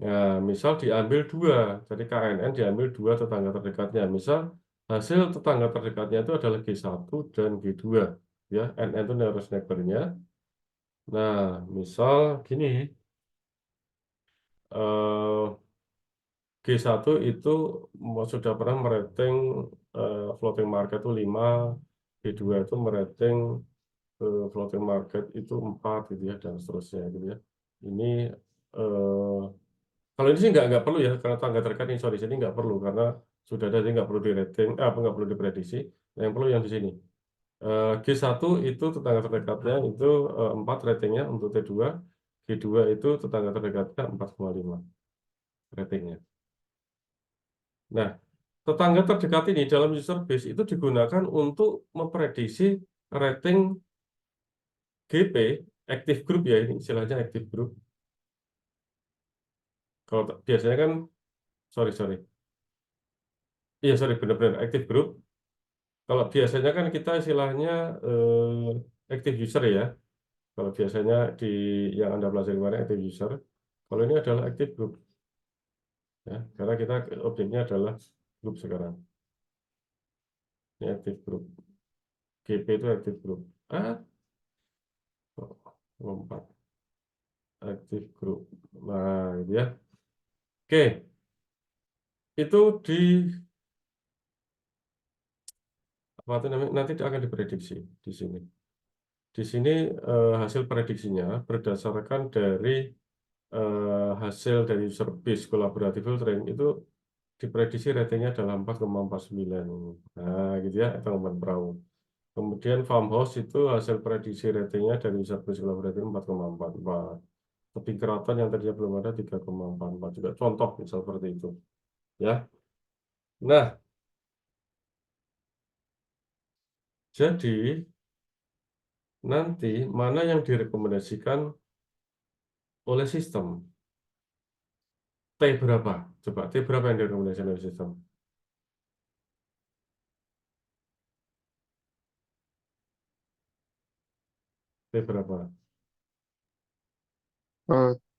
Nah, misal diambil 2, jadi KNN diambil 2 tetangga terdekatnya. Misal hasil tetangga terdekatnya itu adalah G1 dan G2. Ya, NN itu nearest neighbor-nya. Nah, misal gini, eh, G1 itu sudah pernah merating floating market itu 5, G2 itu merating floating market itu 4 gitu ya, dan seterusnya gitu ya. Ini eh, kalau ini sih nggak perlu ya, karena tangga terdekat ini, sorry, sini nggak perlu karena sudah ada, jadi nggak perlu di rating, apa nggak perlu diprediksi. Yang perlu yang di sini. G1 itu tetangga terdekatnya itu 4 ratingnya untuk T2, G2 itu tetangga terdekatnya 4,5 ratingnya. Nah, tetangga terdekat ini dalam user base itu digunakan untuk memprediksi rating GP, active group ya, ini istilahnya active group. Kalau biasanya kan, sorry. Iya, sorry, benar-benar active group. Kalau biasanya kan kita istilahnya active user ya. Kalau biasanya di yang Anda pelajari kemarin active user. Kalau ini adalah active group ya, karena kita objeknya adalah grup sekarang. Ini active group. GP itu active group. Ah, lompat active group. Nah, gitu ya. Oke, itu di apa itu namanya? Nanti akan diprediksi di sini. Di sini hasil prediksinya berdasarkan dari hasil dari user base collaborative filtering itu diprediksi ratingnya adalah 4,49. Nah, gitu ya, tanggapan perahu. Kemudian farmhouse itu hasil prediksi ratingnya dari user base collaborative 4,44. Tapi keraton yang tadinya belum ada 3,44 juga. Contoh misal seperti itu. Ya. Nah, jadi nanti mana yang direkomendasikan oleh sistem? T berapa? Coba T berapa yang direkomendasikan oleh sistem? T berapa?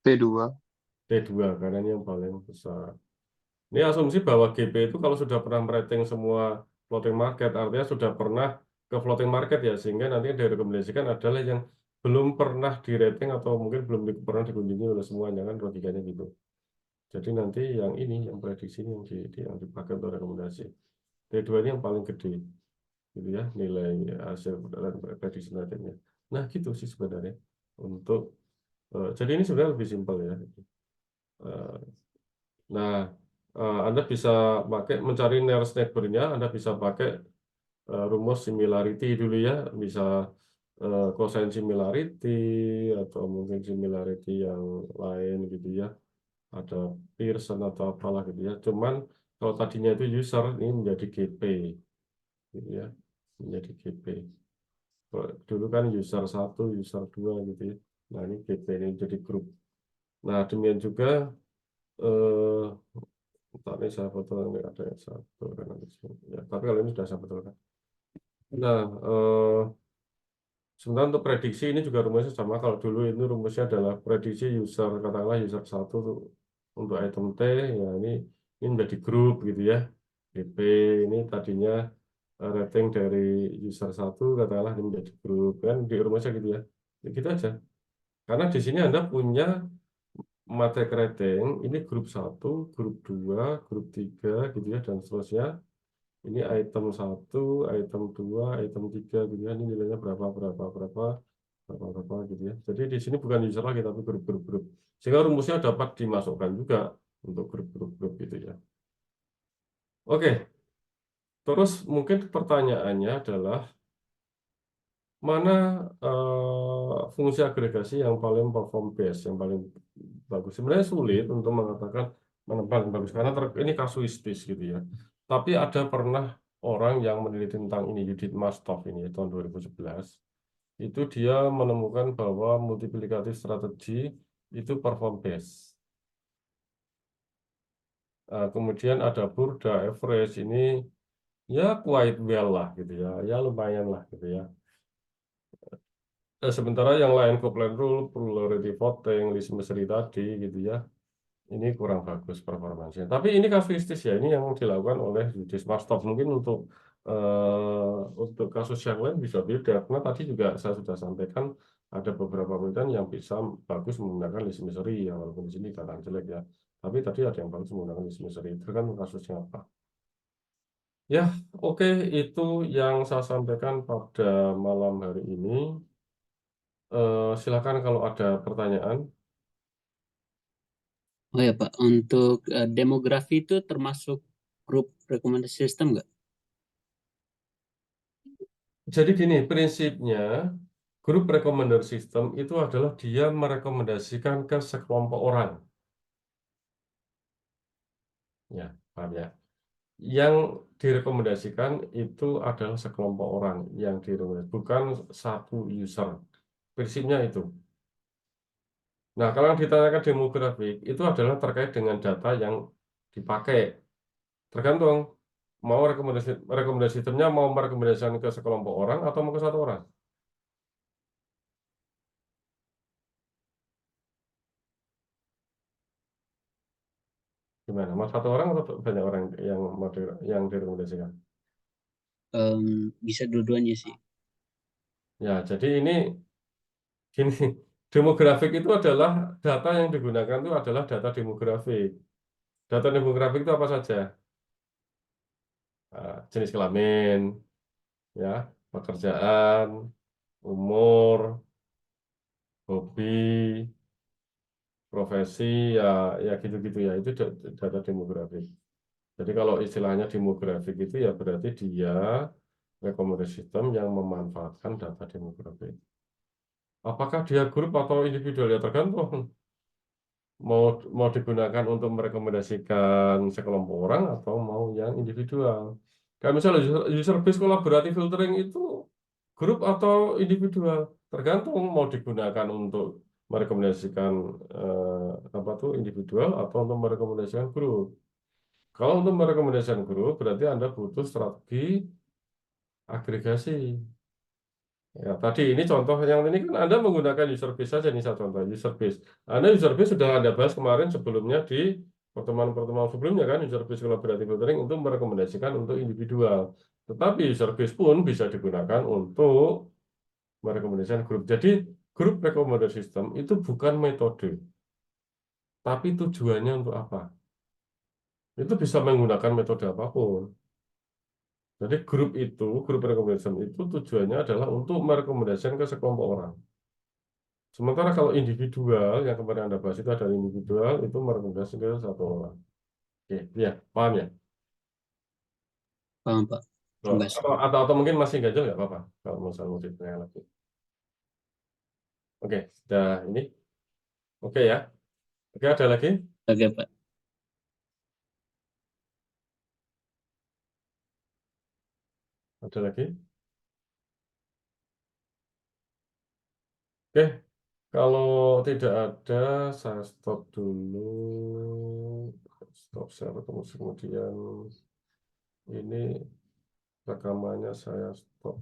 T2. T2 karena ini yang paling besar. Ini asumsi bahwa GP itu kalau sudah pernah merating semua floating market, artinya sudah pernah ke floating market ya, sehingga nanti yang direkomendasikan adalah yang belum pernah di rating atau mungkin belum pernah dikunjungi oleh semuanya kan, logikanya gitu. Jadi nanti yang ini, yang prediksi ini yang dipakai untuk rekomendasi. T2 ini yang paling gede, gitu ya, nilai hasil prediksi ratingnya. Nah, gitu sih sebenarnya. Untuk jadi ini sebenarnya lebih simpel ya. Eh, Nah, Anda bisa pakai mencari nearest neighbor-nya, Anda bisa pakai rumus similarity dulu ya, bisa cosine similarity atau mungkin similarity yang lain gitu ya. Ada Pearson atau apalah gitu ya. Cuman kalau tadinya itu user, ini menjadi GP gitu ya. Menjadi GP. Kalau dulu kan user 1, user 2 gitu ya. Nah, ini GP ini jadi grup. Nah, demikian juga eh, tak ini saya foto ini ada yang satu kan ada di sini. Ya, tapi kalau ini sudah saya betulkan. Nah, sebenarnya untuk prediksi ini juga rumusnya sama. Kalau dulu itu rumusnya adalah prediksi user, katakanlah user 1 untuk item T, ya ini menjadi grup gitu ya. DP ini tadinya rating dari user 1, katakanlah ini menjadi grup. Kan di rumusnya gitu ya. Ya gitu aja. Karena di sini Anda punya materi rating, ini grup 1, grup 2, grup 3 gitu ya, dan seterusnya. Ini item 1, item 2, item 3 gitu ya. Ini nilainya berapa gitu ya. Jadi di sini bukan user lagi tapi grup-grup. Sehingga rumusnya dapat dimasukkan juga untuk grup-grup gitu ya. Oke, terus mungkin pertanyaannya adalah mana fungsi agregasi yang paling perform best, yang paling bagus. Sebenarnya sulit untuk mengatakan mana paling bagus karena ini kasuistis gitu ya. Tapi ada pernah orang yang meneliti tentang ini, Judith Mastov ini tahun 2011. Itu dia menemukan bahwa multiplikatif strategi itu perform best. Kemudian ada Burda average ini ya quite well lah gitu ya, ya lumayan lah gitu ya. Sementara yang lain Copeland rule, plurality voting, list mystery tadi gitu ya, ini kurang bagus performansnya. Tapi ini kasuistis ya, ini yang dilakukan oleh Judith Mastov. Mungkin untuk kasus yang lain bisa beda, karena tadi juga saya sudah sampaikan ada beberapa penelitian yang bisa bagus menggunakan list misery, ya walaupun di sini data jelek ya. Tapi tadi ada yang bagus menggunakan list misery, tergantung kasusnya apa. Ya, oke, itu yang saya sampaikan pada malam hari ini. Silakan kalau ada pertanyaan. Oh ya Pak, untuk demografi itu termasuk grup rekomendasi sistem nggak? Jadi gini, prinsipnya grup recommender system itu adalah dia merekomendasikan ke sekelompok orang. Ya, paham ya? Yang direkomendasikan itu adalah sekelompok orang yang direkomendasikan, bukan satu user. Prinsipnya itu. Nah, kalau yang ditanyakan demografik, itu adalah terkait dengan data yang dipakai. Tergantung, mau rekomendasi sistemnya mau merekomendasikan ke sekelompok orang atau mau ke satu orang. Gimana? Mau satu orang atau banyak orang yang yang direkomendasikan? Bisa dua-duanya sih. Ya, jadi ini gini, demografik itu adalah data yang digunakan itu adalah data demografik. Data demografik itu apa saja? Jenis kelamin, ya, pekerjaan, umur, hobi, profesi, ya, ya gitu-gitu ya. Itu data demografik. Jadi kalau istilahnya demografik itu ya berarti dia rekomendasi sistem yang memanfaatkan data demografik. Apakah dia grup atau individual ya tergantung. Mau digunakan untuk merekomendasikan sekelompok orang atau mau yang individual. Kayak misalnya user based collaborative filtering itu grup atau individual, tergantung mau digunakan untuk merekomendasikan apa tuh individual atau untuk merekomendasikan grup. Kalau untuk merekomendasikan grup berarti Anda butuh strategi agregasi. Ya, tadi ini contoh yang ini kan Anda menggunakan user base saja nih, saya contoh user base. Anda user base sudah Anda bahas kemarin sebelumnya di pertemuan-pertemuan sebelumnya kan, user base collaborative filtering untuk merekomendasikan untuk individual. Tetapi user base pun bisa digunakan untuk merekomendasikan grup. Jadi grup recommender system itu bukan metode, tapi tujuannya untuk apa? Itu bisa menggunakan metode apapun. Jadi grup recommendation itu tujuannya adalah untuk merekomendasikan ke sekelompok orang. Sementara kalau individual, yang kemarin Anda bahas itu adalah individual, itu merekomendasikan ke satu orang. Oke, ya, paham ya? Paham Pak. Oh, Terima kasih. atau mungkin masih nggak jelas, nggak apa-apa. Kalau misalnya mau ditanya lagi. Oke, sudah ini. Oke ya. Oke, ada lagi? Oke Pak. Ada lagi? Oke, kalau tidak ada, saya stop dulu. Stop share, kemudian ini rekamannya saya stop.